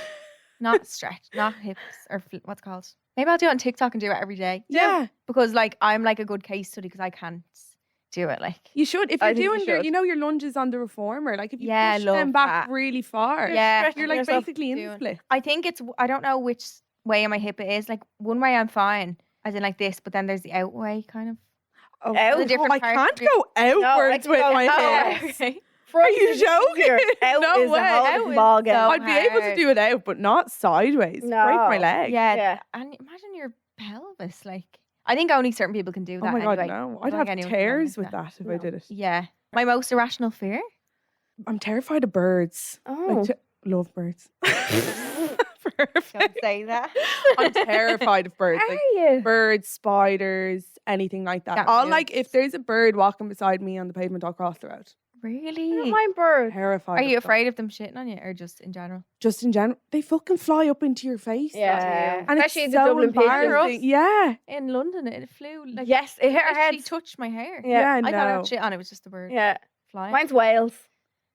not stretch, not hips or what's it called. Maybe I'll do it on TikTok and do it every day Yeah. because like I'm like a good case study because I can't do it. Like You should. If I you're think you doing your, should. you know, your lunges on the reformer, like if you Yeah, push love them back that. really far, Yeah. stretching you're like yourself basically in the doing- split. I think it's I don't know which way of my hip it is. Like one way I'm fine, as in like this, but then there's the out way kind of. Oh, Out? oh, different I parts can't of your- go outwards can with go my outwards. hips. Okay. Front Are you is easier. joking? Out No is way. a whole Out different is ball game. so- I'd be able to hard. do it out, but not sideways. Break my No. leg. Yeah, Yeah. and imagine your pelvis. Like I think only certain people can do Oh that. my god, anyway. no! I I'd don't have think anyone can do tears like with that if I No. did it. Yeah, my most irrational fear. I'm terrified of birds. Oh. Love birds. Don't Perfect. say that. I'm terrified of birds. Are Like you? birds, spiders, anything like that. That I'll rules. like if there's a bird walking beside me on the pavement, I'll cross the road. I don't Really? mind birds. Terrified. Are of you them. afraid of them shitting on you, or just in general? Just in general, they fucking fly up into your face. like. Yeah. And Especially it's the so Dublin embarrassing. pigeons. Yeah. In London, it flew like Yes, it hit our literally heads. touched my hair. Yeah. no. I thought I had shit on it. Was just the bird Yeah. flying. Mine's whales.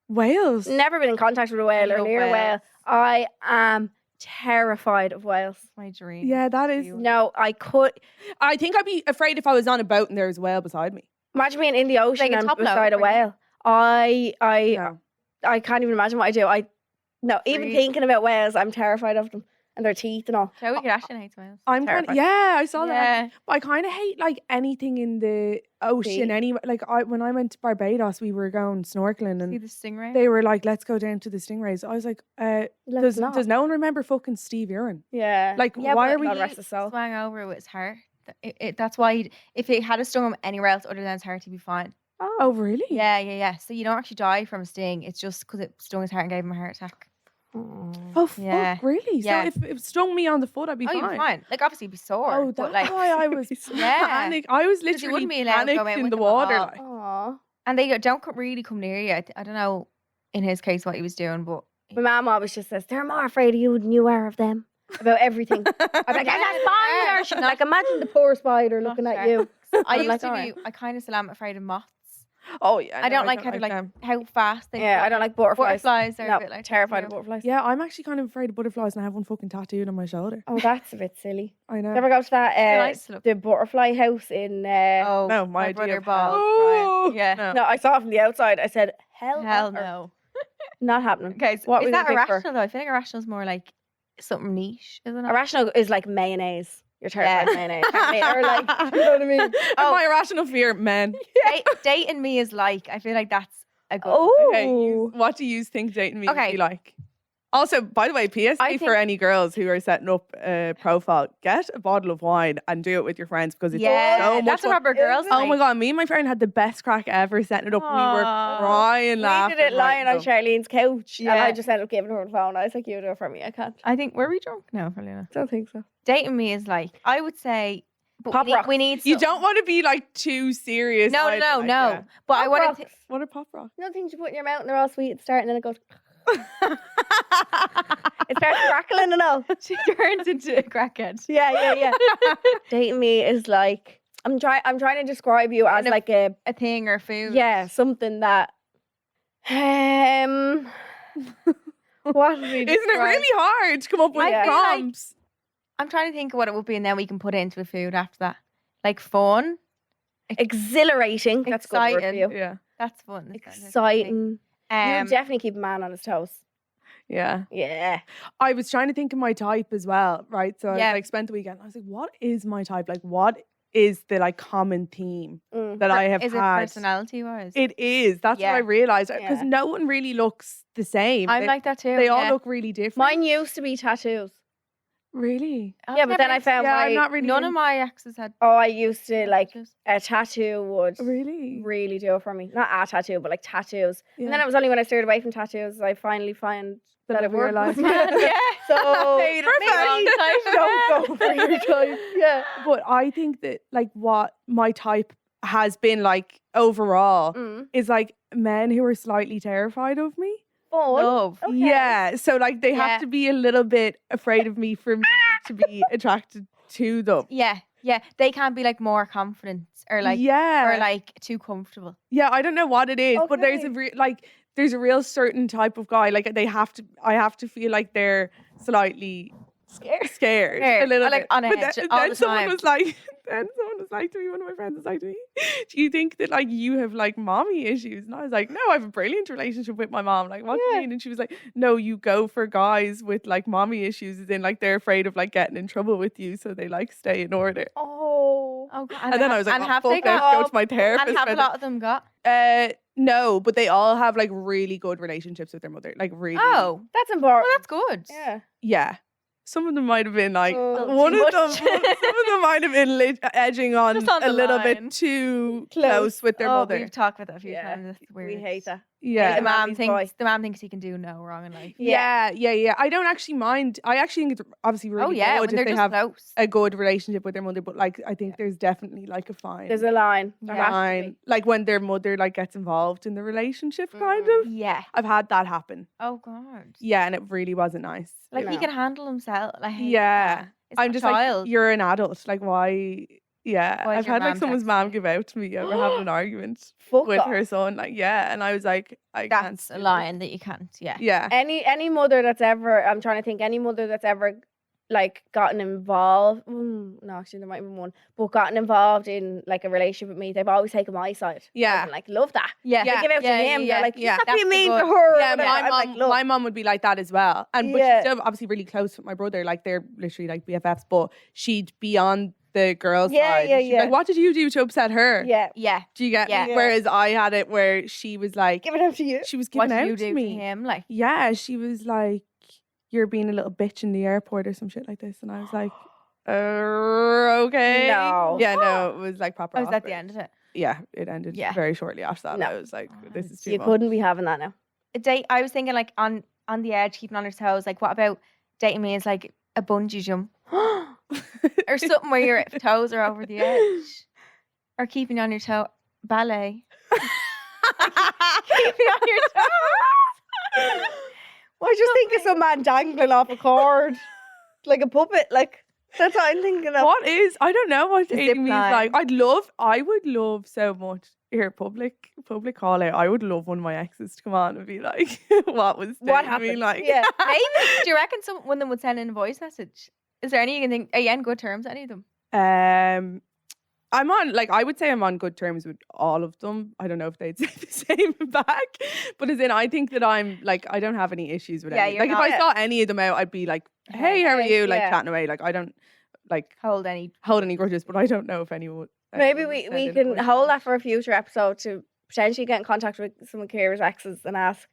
Whales. Never been in contact with a whale or love near a whale. whales. I am terrified of whales. My dream. Yeah, that is. You- No, I could I think I'd be afraid if I was on a boat and there was a whale beside me. imagine being in the ocean Like a and top beside a load, right? whale. I No. can't even imagine what I do. Even Really? thinking about whales, I'm terrified of them and their teeth and all. Joey Kardashian hates whales. I'm kind of Terrified. I saw that. Yeah. But I kind of hate like anything in the ocean. Sea? Anyway, like when I went to Barbados, we were going snorkeling, See and the stingray? they were like, "Let's go down to the stingrays." I was like, Let's not. does no one remember fucking Steve Irwin? Yeah. Like, Yeah, why but are we? God rest his soul. swung over with his heart. That's why if it had a stung him anywhere else other than his heart, he'd be fine. Oh, really? Yeah. So you don't actually die from a sting. It's just because it stung his heart and gave him a heart attack. Oh, fuck, Yeah. really? Yeah. So if it stung me on the foot, I'd be Oh, fine. you'd be fine. Like obviously you'd be sore. Oh, but that's like why I was Yeah. panic. I was 'Cause you literally wouldn't be allowed to go out panicked in with the them at water. all. Like. Aw. and they don't really come near you. I don't know in his case what he was doing, but My mum always just says, they're more afraid of you than you are of them. About everything. I'm like, there's a spider. She's like, imagine the poor spider Not looking at sure. you. I I'm used like, to be. alright. I kind of still am afraid of moths. Oh yeah. I don't like how they're like them. how fast they. Yeah, fly. I don't like butterflies. Butterflies are No, a bit like terrified you of know. butterflies. Yeah, I'm actually kind of afraid of butterflies, and I have one fucking tattooed on my shoulder. Oh, that's a bit silly. I know. Did you ever go to that They're nice to look. the butterfly house in Oh, No, my my idea brother of bawled. hell. crying. Yeah. No. No, I saw it from the outside. I said, hell Hell earth. no. Not happening. Okay, so What is we that gonna pick for? irrational though? I feel like irrational is more like something niche, isn't it? Irrational is like mayonnaise. You're terrified Yeah. of mayonnaise. Or like, you know what I mean? Oh. My irrational fear, men. Dating me is like. I feel like that's a good. Oh. Okay, what do you think dating me would Okay. be like? Also, by the way, PSA I for think- any girls who are setting up a profile, get a bottle of wine and do it with your friends because it's Yeah, so much that's a fun. rubber girls. Oh my night. god, me and my friend had the best crack ever setting it up. We were Aw. crying, We laughing. did it lying on right Charlene's couch. And Yeah. I just ended up giving her the phone. I was like, you do it for me. I can't. I think were we drunk? No, probably not. Don't think so. Dating me is like I would say. But Pop rocks. we need. You some- don't want to be like too serious. No, either, like, no. yeah. But I Pop want rocks. to. What a pop rock. You know things you put in your mouth and they're all sweet and start and then it goes, it starts crackling and all. She turns into a crackhead. Yeah. Dating me is like, I'm trying to describe you as Kind of like a, A thing or food. yeah, something that, what would we Isn't it describe? really hard to come up with I feel like- prompts? I'm trying to think of what it would be, and then we can put it into a food after that. Like fun. Exhilarating. That's a good word for Exciting. you. Yeah. That's fun. That's kind of Exciting. You thing. would definitely keep a man on his toes. Yeah. Yeah. I was trying to think of my type as well, right? So I Yeah. like spent the weekend. I was like, what is my type? Like, what is the like common theme that I have Is it had. personality wise? It is. That's what Yeah. I realized because Yeah. no one really looks the same. I'm They, like that too. they all yeah. look really different. Mine used to be tattoos. Really? I've Yeah, but never then I into- found Yeah, my I'm not really. None of my exes had. oh, I used to like tattoos. a tattoo would Really? really do it for me. Not a tattoo, but like tattoos. Yeah. And then it was only when I steered away from tattoos I finally found The that love it of your worked. life. with me. Yeah. So Paid it maybe wrong time. don't go for your type. Yeah. But I think that like what my type has been like overall is like men who are slightly terrified of me. Fun. Love. Okay. Yeah. So like they Yeah. have to be a little bit afraid of me for me to be attracted to them. Yeah. They can't be like more confident or like yeah. or like too comfortable. Yeah, I don't know what it is, but there's a Okay. there's a real certain type of guy. Like I have to feel like they're slightly scared a little Or, like, bit. on But edge then, all then the someone time. was like, to me, one of my friends was like to me, do you think that like you have like mommy issues? And I was like, no, I have a brilliant relationship with my mom. Like, what do you mean? And she was like, no, you go for guys with like mommy issues, as in like they're afraid of like getting in trouble with you, so they like stay in order. Oh. Oh, God. And then I was like, and oh, have fuck, they I have to go got? to my therapist. And have for a lot of them got? no, but they all have like really good relationships with their mother. Like really. Oh, That's important. well, that's good. Yeah. Yeah. Some of them might have been like Oh, one too of them. much. Some of them might have been edging on Just on a the little line. bit too Close. close with their Oh, mother. we've talked about that a few Yeah. times. That's weird. We hate that. Yeah. The Mommy's man thinks he can do no wrong in life. Yeah. I don't actually mind. I actually think it's obviously really Oh yeah, good when they're if they just have close. a good relationship with their mother. But like, I think there's definitely like a fine. There's a line. There has to line, be. like when their mother like gets involved in the relationship, kind of. Yeah. I've had that happen. Oh God. Yeah, and it really wasn't nice. Like he No. can handle himself. Like Yeah. It's I'm a just child. like, you're an adult. Like, why? Yeah, Why is I've your had like mom someone's texting mom you? give out to me over having an argument Fuck with off. her son. Like, yeah, and I was like, I can't. That's a do this. line that you can't. Yeah. Yeah, Any mother that's ever, I'm trying to think, any mother that's ever like gotten involved, no, actually there might have been one, but gotten involved in like a relationship with me, they've always taken my side. Yeah. I've been like, love that. Yeah. They give out to him. They're like, yeah. stop That's being the mean to good. her. or yeah. whatever. I'm like, look. My mom would be like that as well, and but Yeah. she's still obviously really close with my brother. Like, they're literally like BFFs, but she'd be on the girl's Yeah, side. yeah, She'd be yeah. like, what did you do to upset her? Yeah. Yeah. Do you get Yeah. me? Whereas I had it where she was like, Give it out to you. she was What giving do out you do to to me. him? Like Yeah, she was like, you're being a little bitch in the airport or some shit like this. And I was like, okay. No. Yeah, no, it was like proper. I was at the awkward. end of it. Yeah, it ended Yeah. very shortly after that. No. I was like, this is too You much. couldn't be having that now. A date. I was thinking like on the edge, keeping on her toes. Like what about dating me is like a bungee jump or something where your toes are over the edge, or keeping on your toe. Ballet. Keeping on your toes. I just think of some man dangling off a cord like a puppet. Like, that's what I'm thinking of. What is? I don't know what The dating me is zip like. line. I would love so much. Here, public call out. I would love one of my exes to come on and be like, what was What dating me happened? like? Yeah. Maybe. Do you reckon one of them would send in a voice message? Is there any you can think? Are you in good terms? Any of them? I'm on, like, I would say I'm on good terms with all of them. I don't know if they'd say the same back, but as in, I think that I'm like, I don't have any issues with Yeah, any. you're Like, if not- I saw any of them out, I'd be like, hey, how are Hey, you? Like, yeah. chatting away. Like, I don't like Hold any? hold any grudges, but I don't know if anyone. Maybe anyone would we send in a can voice hold note. that for a future episode to potentially get in contact with some of Ciara's exes and ask,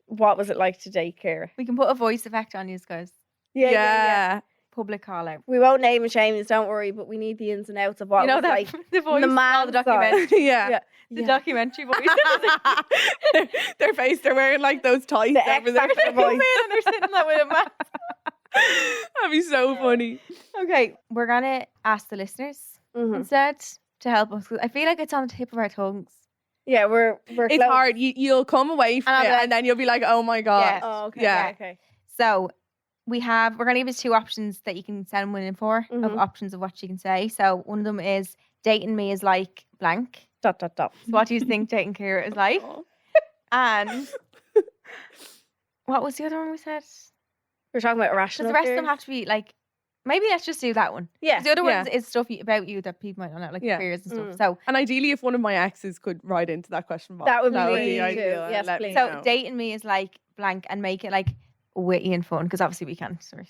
what was it like to date Ciara? We can put a voice effect on you guys. Yeah. Public call out. We won't name and shame you, don't worry, but we need the ins and outs of what You know it was that like. the voice, the all the man's side. documentary, Yeah. Yeah. the Yeah. documentary voice. Their face, they're wearing like those tights The over there. X-Factor voice. and they're sitting there with a mask. That'd be so funny. Okay, we're gonna ask the listeners Mhm. instead to help us. 'Cause I feel like it's on the tip of our tongues. Yeah, we're It's close. hard. You'll come away from And I'll it be like- and then you'll be like, oh my God. Yeah. Oh, okay. Yeah. Okay. So we're gonna give you two options that you can send one in for of Mhm. options of what you can say. So one of them is dating me is like blank. Dot, dot, dot. So what do you think dating Ciara is like? Oh. And what was the other one we said? We're talking about Does irrational the rest of them fears. have to be like? Maybe let's just do that one. Yeah. 'Cause the other Yeah. one is stuff about you that people might not know, like Yeah. fears and stuff. Mm. So And ideally, if one of my exes could write into that question box, That would be ideal. ideal. Yes, Let me please. So know. dating me is like blank and make it like witty and fun because obviously we can't. Sorry.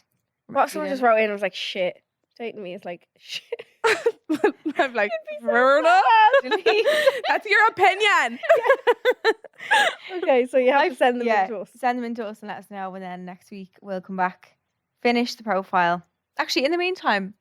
What someone just wrote in and was like, shit. Dating me is like, shit. I'm like, fair enough. Delete. That's your opinion. Okay, so you have to send them in to us. Send them in to us and let us know. And then next week we'll come back, finish the profile. Actually, in the meantime,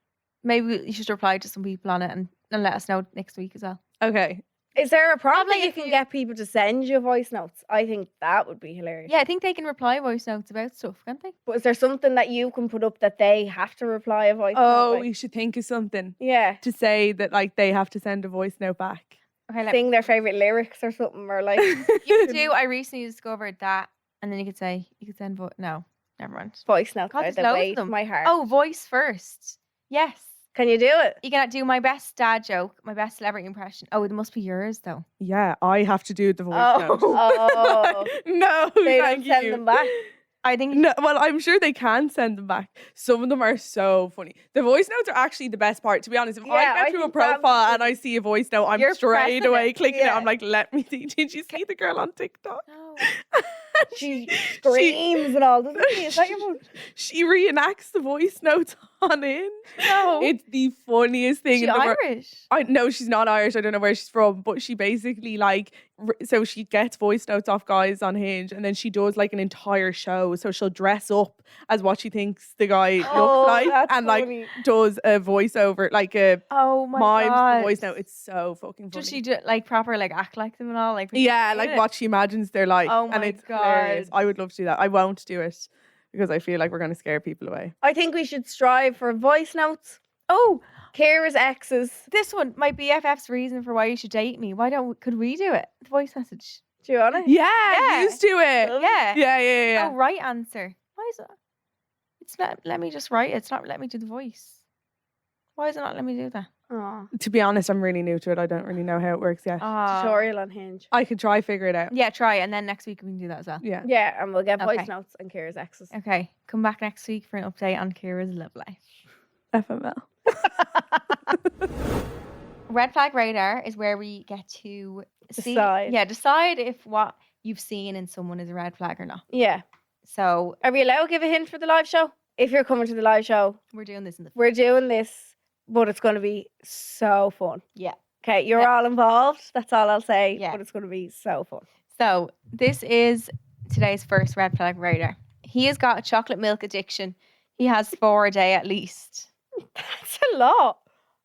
maybe you should reply to some people on it and let us know next week as well. Okay. Is there a problem Probably that you if can you- get people to send you voice notes? I think that would be hilarious. Yeah, I think they can reply voice notes about stuff, can't they? But is there something that you can put up that they have to reply a voice note? Oh, like? we should think of something Yeah. to say that like they have to send a voice note back. Okay, let Sing their favourite lyrics or something, or like you could do. I recently discovered that, and then you could say you could send no, never mind. voice notes God, by there's the loads of way to them. my heart. Oh, voice first. Yes. Can you do it? You can do my best dad joke, my best celebrity impression. Oh, it must be yours though. Yeah, I have to do the voice Oh. note. Oh. No, They thank don't send you. them back. I think No, well, I'm sure they can send them back. Some of them are so funny. The voice notes are actually the best part, to be honest. If Yeah, I I get through a think that would be profile and funny. I see a voice note, I'm You're straight pressing away it. clicking it. Yeah. I'm like, let me see. Did you see the girl on TikTok? no. She screams and all, doesn't she? Is that your phone? She reenacts the voice notes on Hinge. No. It's the funniest thing Is she in the world. Irish? I know she's not Irish. I don't know where she's from, but she basically like so she gets voice notes off guys on Hinge, and then she does like an entire show. So she'll dress up as what she thinks the guy Oh, looks like, that's and like funny. does a voiceover, like a Oh my mimes god. the voice note. It's so fucking funny. Does she do like proper like act like them and all like? Yeah, pretend like it? what she imagines they're like, Oh and my it's hilarious. God. I would love to do that. I won't do it because I feel like we're going to scare people away. I think we should strive for voice notes. Oh, Ciara's exes. this one, my BFF's reason for why you should date me. Why don't could we do it? The voice message. Do you want it? Yeah, used to it. Yeah. Yeah. Oh, right answer. Why is it? It's not. Let me just write it. It's not. Let me do the voice. Why is it not? Let me do that. Oh, To be honest, I'm really new to it. I don't really know how it works yet. tutorial on Hinge. I could try figure it out. Yeah, try it, and then next week we can do that as well. Yeah. Yeah, and we'll get voice Okay. notes on Ciara's exes. Okay, come back next week for an update on Ciara's love life. FML. Red flag radar is where we get to Decide. decide if what you've seen in someone is a red flag or not. Yeah. So Are we allowed to give a hint for the live show? If you're coming to the live show, we're doing this in the we're doing this, but it's going to be so fun. yeah. Okay, you're Yeah. all involved. That's all I'll say. Yeah. But it's going to be so fun. So this is today's first red flag radar. He has got a chocolate milk addiction. He has 4 a day at least. That's a lot.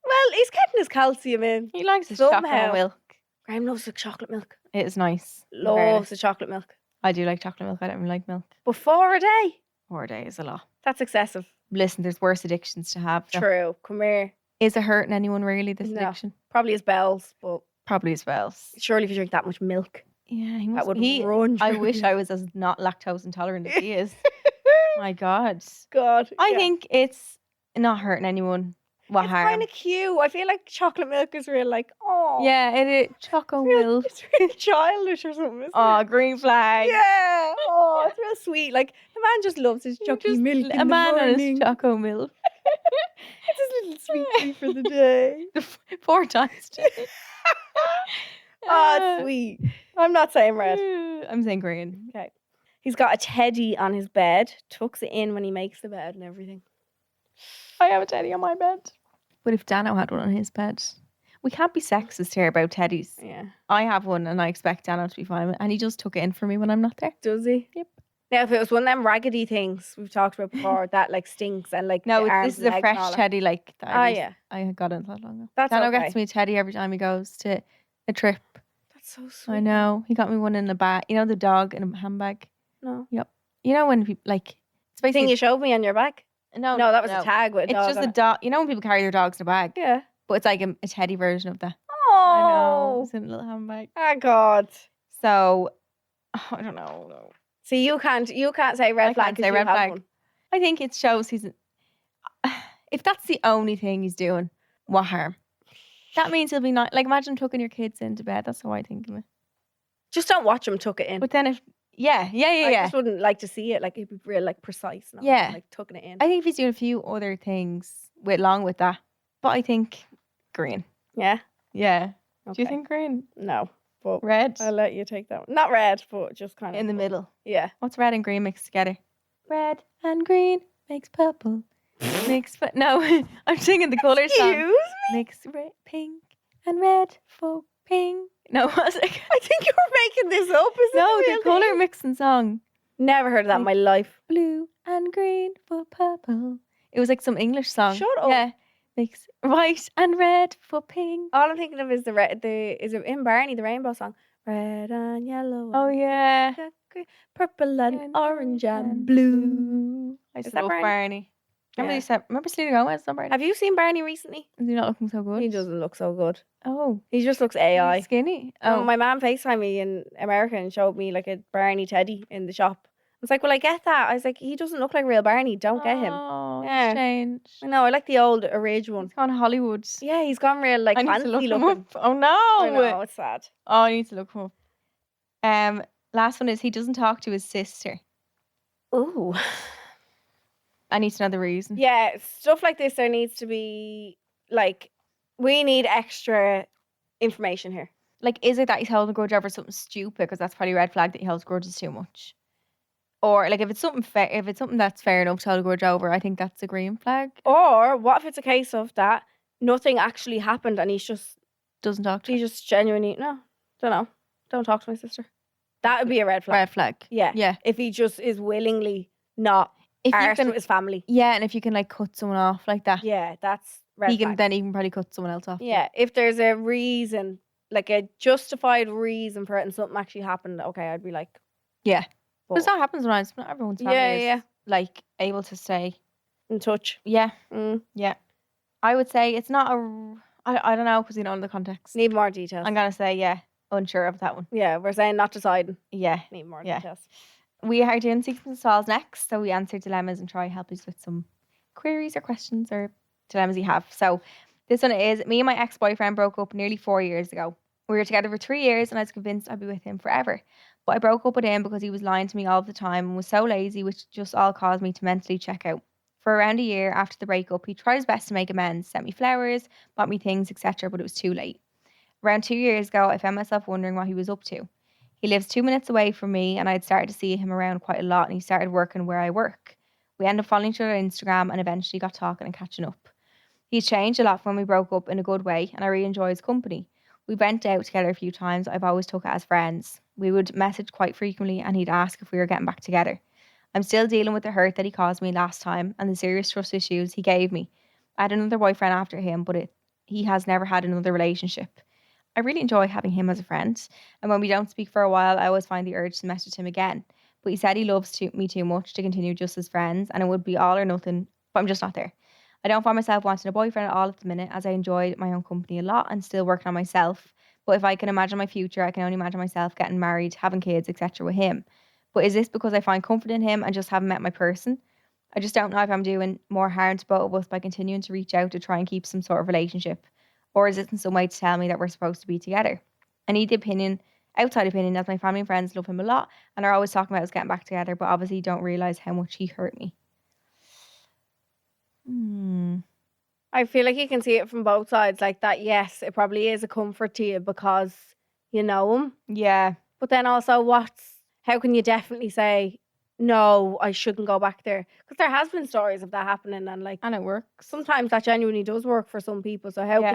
Well, he's getting his calcium in. He likes his Somehow. chocolate milk. Graham loves the chocolate milk. It is nice. in Loves fairness. the chocolate milk. I do like chocolate milk. I don't really like milk. But 4 a day? 4 a day is a lot. That's excessive. Listen, there's worse addictions to have. though. True. Come here. Is it hurting anyone really, this No. addiction? Probably his bells, but Probably as well. surely if you drink that much milk, Yeah, he that must would he, run. I through wish you. I was as not lactose intolerant as he is. My God. God. I yeah. think it's not hurting anyone. What it's harm? kind of cute. I feel like chocolate milk is real, like, oh. Yeah, it is. Choco milk. It's real childish or something, isn't Oh, it? green flag. Yeah. Oh, it's real sweet. Like, the man just loves his chocolate Just milk in a the man and morning. his choco milk. It's his little sweet treat for the day. 4 times. today. Oh, it's sweet. I'm not saying red. I'm saying green. He's got a teddy on his bed, tucks it in when he makes the bed and everything. I have a teddy on my bed. But if Dano had one on his bed, we can't be sexist here about teddies. Yeah. I have one and I expect Dano to be fine with it. And he just took it in for me when I'm not there. Does he? Yep. Now, if it was one of them raggedy things we've talked about before, that like stinks and like No, the arms this is and a legs and all fresh that. teddy like that. Ah, yeah. I got it not long ago. That's Dano okay. gets me a teddy every time he goes to a trip. That's so sweet. I know. He got me one in a bag. You know the dog in a handbag? No. You know when people like it's The thing basically you showed me on your back? no, No, that was a tag with a It's dog just on a it. dog. You know when people carry their dogs in a bag? Yeah. But it's like a teddy version of that. I know. Oh. It's in a little handbag. Oh, God. So I don't know. No. See, you can't say red I flag can't 'cause say you red have flag. one. I think it shows he's if that's the only thing he's doing, what harm? That means he'll be not like imagine tucking your kids into bed. That's how I think of it. Just don't watch him tuck it in. But then if yeah. I just wouldn't like to see it. Like, it'd be real, like, precise. No? Yeah. Like, tucking it in. I think if he's doing a few other things along with that. But I think green. Yeah. Yeah. Okay. Do you think green? No. But Red? I'll let you take that one. Not red, but just kind of. In the middle. Yeah. What's red and green mixed together? Red and green makes purple. Mix, but no, I'm singing the colour song. Excuse me? Mix pink and red for pink. No, I was like, I think you're making this up. Is no, it the real colour thing? mixing song. Never heard of that in my life. Blue and green for purple. It was like some English song. Shut up. Yeah. Mix white and red for pink. All I'm thinking of is is it in Barney, the rainbow song? Red and yellow. Oh yeah. Purple and orange and blue. I Is just that love Barney? Barney. Remember Yeah. they said, remember Selena Gomez on Barney? Have you seen Barney recently? Is he not looking so good? He doesn't look so good. Oh. He just looks He's AI. skinny. Oh. My mum FaceTimed me in America and showed me like a Barney teddy in the shop. I was like, well, I get that. I was like, he doesn't look like real Barney. Don't get him. Oh, Yeah. he's changed. I know. I like the old original one. He's gone Hollywood. Yeah, he's gone real like I need fancy to look him looking. up. Oh no. I know, it's sad. Oh, I need to look him up. Last one is he doesn't talk to his sister. Ooh. I need to know the reason. Yeah, stuff like this, there needs to be like, we need extra information here. Like, is it that he's holding a grudge over something stupid? Because that's probably a red flag that he holds grudges too much. Or like if it's something that's fair enough to hold a grudge over, I think that's a green flag. Or what if it's a case of that nothing actually happened and he's just genuinely, no, don't know. Don't talk to my sister. That would be a red flag. Red flag. Yeah. Yeah. If he just is willingly not If you arsed can, with his family. yeah, and if you can like cut someone off like that, Yeah, that's red he flag. can probably cut someone else off. too. Yeah, if there's a reason, like a justified reason for it and something actually happened, okay, I'd be like, Yeah. but Because that happens sometimes. Not everyone's family Yeah, is like able to stay. in touch. Yeah. Mm. Yeah. I would say it's not I don't know because you don't know the context. Need more details. I'm gonna say unsure of that one. Yeah, we're saying not deciding. Yeah. Need more Yeah. details. We are doing sequence stalls next, so we answer dilemmas and try help us with some queries or questions or dilemmas you have. So this one is, me and my ex-boyfriend broke up nearly 4 years ago. We were together for 3 years and I was convinced I'd be with him forever. But I broke up with him because he was lying to me all the time and was so lazy, which just all caused me to mentally check out. For around a year after the breakup, he tried his best to make amends, sent me flowers, bought me things, etc., but it was too late. Around 2 years ago, I found myself wondering what he was up to. He lives 2 minutes away from me and I'd started to see him around quite a lot and he started working where I work. We ended up following each other on Instagram and eventually got talking and catching up. He's changed a lot from when we broke up in a good way and I really enjoy his company. We went out together a few times. I've always took it as friends. We would message quite frequently and he'd ask if we were getting back together. I'm still dealing with the hurt that he caused me last time and the serious trust issues he gave me. I had another boyfriend after him, but he has never had another relationship. I really enjoy having him as a friend, and when we don't speak for a while, I always find the urge to message him again. But he said he loves me too much to continue just as friends, and it would be all or nothing, but I'm just not there. I don't find myself wanting a boyfriend at all at the minute, as I enjoy my own company a lot and still working on myself. But if I can imagine my future, I can only imagine myself getting married, having kids, etc. with him. But is this because I find comfort in him and just haven't met my person? I just don't know if I'm doing more harm to both of us by continuing to reach out to try and keep some sort of relationship. Or is it in some way to tell me that we're supposed to be together? I need the outside opinion, as my family and friends love him a lot and are always talking about us getting back together, but obviously don't realise how much he hurt me. I feel like you can see it from both sides. Like that, yes, it probably is a comfort to you because you know him. Yeah. But then also, how can you definitely say, no, I shouldn't go back there? Because there has been stories of that happening, and like, And it works. sometimes that genuinely does work for some people. So how Yeah.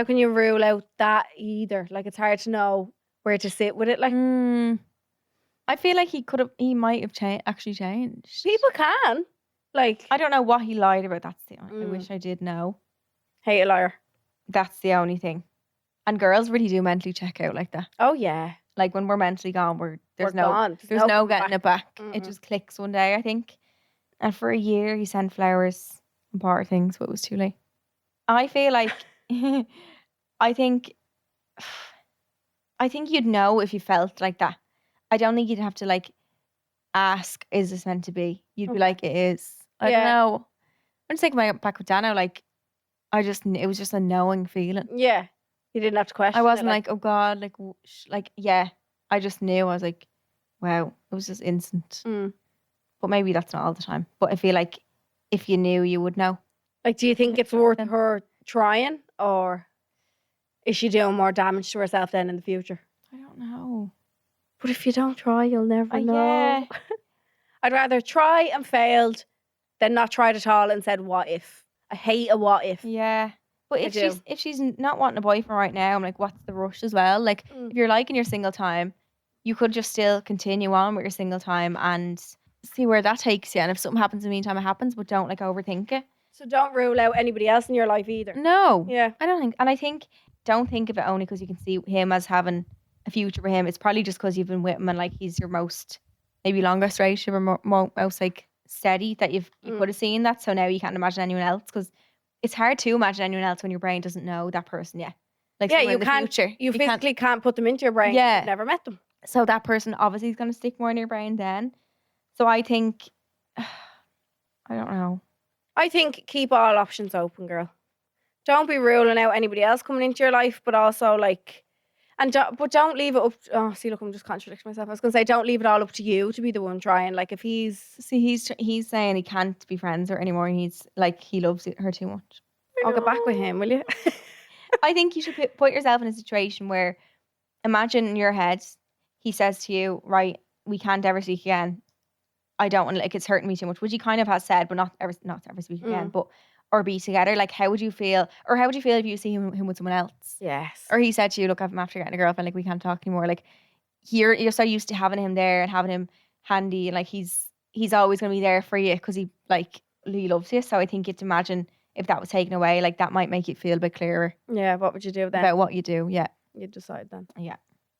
can you rule out that either? Like, it's hard to know where to sit with it. Like, I feel like he might have actually changed. people can. Like, I don't know what he lied about. That's the only. I wish I did know. hate a liar. That's the only thing. And girls really do mentally check out like that. Oh yeah, Like when we're mentally gone, there's we're gone. there's no coming getting it back. It Mm-mm. just clicks one day, I think. And for a year, he sent flowers and bought her things, but it was too late. I feel like, I think you'd know if you felt like that. I don't think you'd have to like ask, is this meant to be? You'd be Okay. like, it is. I don't Yeah. know. I'm just thinking back with Dano, like, it was just a knowing feeling. Yeah, you didn't have to question. I it, wasn't like, oh God, like, yeah. I just knew. I was like, wow, it was just instant. Mm. But maybe that's not all the time. But I feel like if you knew, you would know. Like, do you think it's Sure, worth then. her trying, or is she doing more damage to herself then in the future? I don't know. But if you don't try, you'll never know. Yeah. I'd rather try and failed than not tried at all and said, what if? I hate a what if. Yeah. But I if she's not wanting a boyfriend right now, I'm like, what's the rush as well? Like, if you're liking your single time, you could just still continue on with your single time and see where that takes you. And if something happens in the meantime, it happens, but don't like overthink it. So don't rule out anybody else in your life either. No. Yeah. I don't think. And I think, don't think of it only because you can see him as having a future with him. It's probably just because you've been with him and like he's your most, maybe longest relationship or most like steady that you could have seen that. So now you can't imagine anyone else because it's hard to imagine anyone else when your brain doesn't know that person yet. Like Yeah, somewhere you in the can't. future. You physically can't put them into your brain. Yeah. You've never met them. So that person obviously is going to stick more in your brain then. So I think, I don't know. I think keep all options open, girl. Don't be ruling out anybody else coming into your life, but also like, but don't leave it up. Oh, see, look, I'm just contradicting myself. I was gonna say, don't leave it all up to you to be the one trying. Like, if he's saying he can't be friends with her anymore. And he's like, he loves her too much. I'll get back with him, will you? I think you should put yourself in a situation where, imagine in your head, he says to you, right, we can't ever speak again. I don't want, like, it's hurting me too much, which he kind of has said, but not ever speak again, but or be together. Like, how would you feel? Or how would you feel if you see him with someone else? Yes. Or he said to you, look, I'm after getting a girlfriend, like we can't talk anymore. Like you're so used to having him there and having him handy, and like he's always gonna be there for you because he loves you. So I think you'd imagine if that was taken away, like that might make it feel a bit clearer. Yeah, what would you do then? About what you do, yeah. You decide then. Yeah.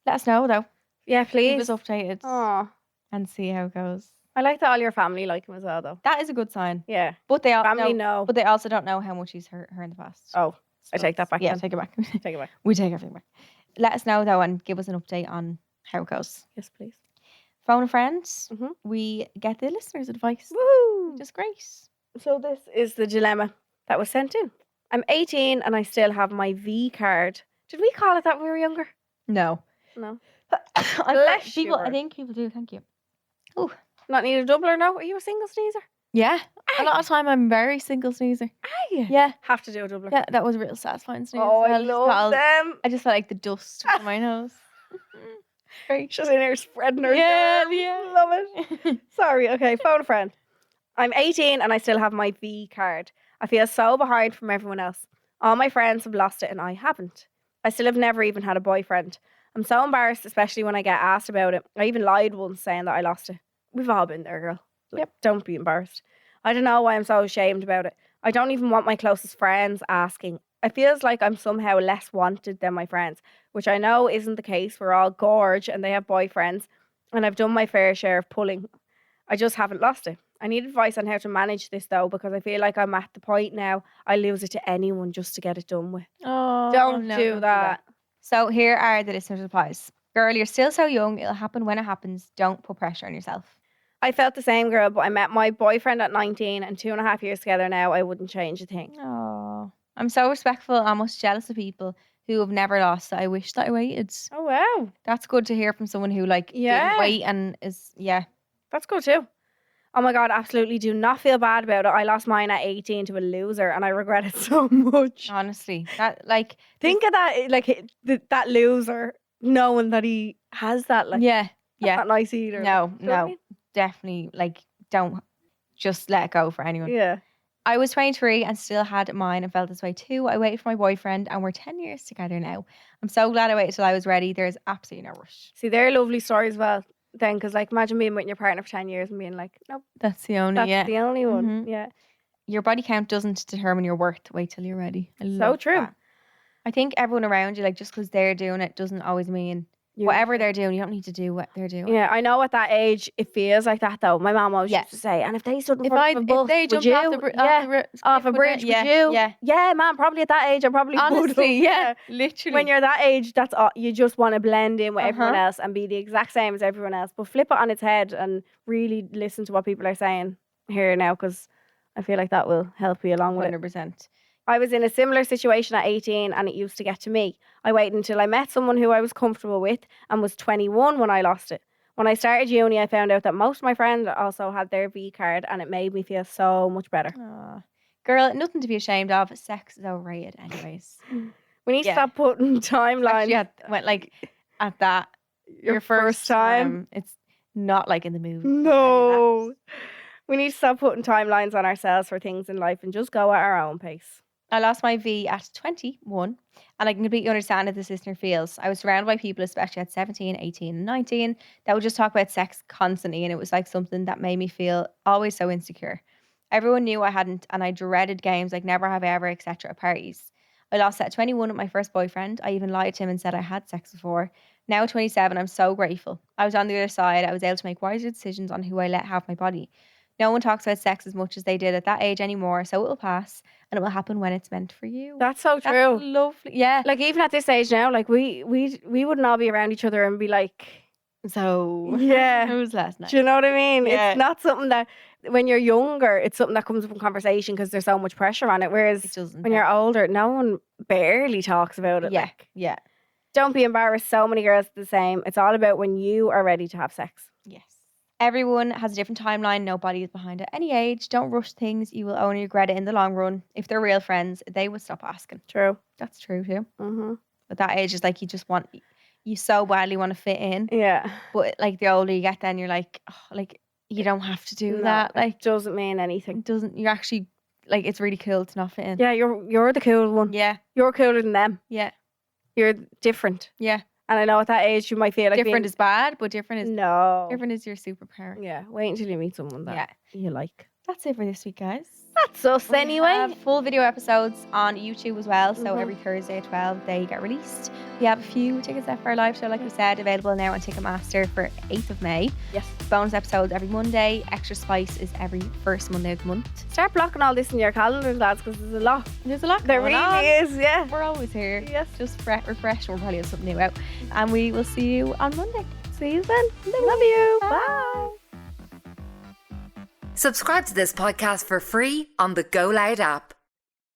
Let us know though. Yeah, please. Keep us updated. Oh, and see how it goes. I like that all your family like him as well, though. That is a good sign. Yeah. But they all family know. But they also don't know how much he's hurt her in the past. Oh, I take that back. Yeah, then. take it back. Take it back. We take everything back. Let us know though and give us an update on how it goes. Yes, please. Phone a friend. Mm-hmm. We get the listeners' advice. Woo! Just great. So this is the dilemma that was sent in. I'm 18 and I still have my V card. Did we call it that when we were younger? No. No. Bless you. I think people do. Thank you. Oh. Not need a doubler, no? Are you a single sneezer? Yeah. A lot of time I'm very single sneezer. Are you? Yeah. Have to do a doubler. Yeah, that was a real satisfying sneeze. Oh, I love them. I just felt like the dust from my nose. Great. She's in here spreading her Yeah, germs. yeah. Love it. Sorry, okay, phone a friend. I'm 18 and I still have my V card. I feel so behind from everyone else. All my friends have lost it and I haven't. I still have never even had a boyfriend. I'm so embarrassed, especially when I get asked about it. I even lied once saying that I lost it. We've all been there, girl. Yep. Don't be embarrassed. I don't know why I'm so ashamed about it. I don't even want my closest friends asking. It feels like I'm somehow less wanted than my friends, which I know isn't the case. We're all gorge and they have boyfriends, and I've done my fair share of pulling. I just haven't lost it. I need advice on how to manage this though, because I feel like I'm at the point now I lose it to anyone just to get it done with. Oh, Don't no, do that. So here are the listeners' replies. Girl, you're still so young. It'll happen when it happens. Don't put pressure on yourself. I felt the same, girl, but I met my boyfriend at 19 and 2.5 years together now. I wouldn't change a thing. Oh, I'm so respectful, almost jealous of people who have never lost it. I wish that I waited. Oh, wow. That's good to hear from someone who didn't wait and is, That's good too. Oh my God, absolutely do not feel bad about it. I lost mine at 18 to a loser and I regret it so much. honestly, that Think of that, that loser knowing that he has that. yeah. That's not nice either. No, Do you know what I mean? definitely, don't just let it go for anyone. Yeah. I was 23 and still had mine and felt this way too. I waited for my boyfriend and we're 10 years together now. I'm so glad I waited till I was ready. There's absolutely no rush. See, they're lovely stories as well. Then, because imagine being with your partner for 10 years and being like, nope, That's the only, that's the only one. Mhm. Yeah. Your body count doesn't determine your worth. Wait till you're ready. I So love true. that. I think everyone around you, just because they're doing it doesn't always mean You- whatever they're doing, you don't need to do what they're doing. Yeah, I know at that age it feels like that though. My mom always used to say, and if they stood in front of a bus, if they would jumped you? off the Off a bridge, would you? Yeah, man, probably at that age I probably would. Honestly, yeah, literally. When you're that age, that's all, you just want to blend in with everyone Uh-huh. else and be the exact same as everyone else. But flip it on its head and really listen to what people are saying here now, because I feel like that will help you along with it. 100%. I was in a similar situation at 18 and it used to get to me. I waited until I met someone who I was comfortable with and was 21 when I lost it. When I started uni, I found out that most of my friends also had their V card and it made me feel so much better. Aw. Girl, nothing to be ashamed of. Sex is overrated anyways. We need to Yeah. stop putting timelines. Actually, at that, your first time. it's not like in the movie. No. We need to stop putting timelines on ourselves for things in life and just go at our own pace. I lost my V at 21, and I can completely understand how this listener feels. I was surrounded by people, especially at 17, 18, and 19, that would just talk about sex constantly, and it was like something that made me feel always so insecure. Everyone knew I hadn't, and I dreaded games like Never Have I Ever, etc. at parties. I lost at 21 with my first boyfriend. I even lied to him and said I had sex before. Now at 27, I'm so grateful. I was on the other side. I was able to make wiser decisions on who I let have my body. No one talks about sex as much as they did at that age anymore, so it will pass, and it will happen when it's meant for you. That's so true. That's lovely. Yeah. Like even at this age now, like we wouldn't all be around each other and be like, So yeah. it was last night. Do you know what I mean? Yeah. It's not something that when you're younger, it's something that comes up in conversation because there's so much pressure on it. Whereas It doesn't. when you're older, no one barely talks about it. Yeah. Like, Yeah. don't be embarrassed. So many girls are the same. It's all about when you are ready to have sex. Yes. Everyone has a different timeline. Nobody is behind at any age. Don't rush things. You will only regret it in the long run. If they're real friends, they would stop asking. True. That's true too. Mm-hmm. But that age is like you so badly want to fit in. Yeah. But like the older you get, then you're like, oh, like you don't have to do No, that. Like it doesn't mean anything. it doesn't. You're actually like it's really cool to not fit in. Yeah, you're the cool one. Yeah. You're cooler than them. Yeah. You're different. Yeah. And I know at that age you might feel like Different is bad, but different is no. different is your superpower. Yeah. Wait until you meet someone that you like. That's it for this week, guys. That's us We anyway. have full video episodes on YouTube as well. So Mhm. every Thursday at 12 they get released. We have a few tickets left for our live show, like we said, available now on Ticketmaster for 8th of May. Yes. Bonus episodes every Monday. Extra Spice is every first Monday of the month. Start blocking all this in your calendars, lads, because there's a lot. There's a lot There going really on. is, yeah. We're always here. Yes. Just refresh. We'll probably have something new out. And we will see you on Monday. See you then. Love you. Bye. Subscribe to this podcast for free on the GoLoud app.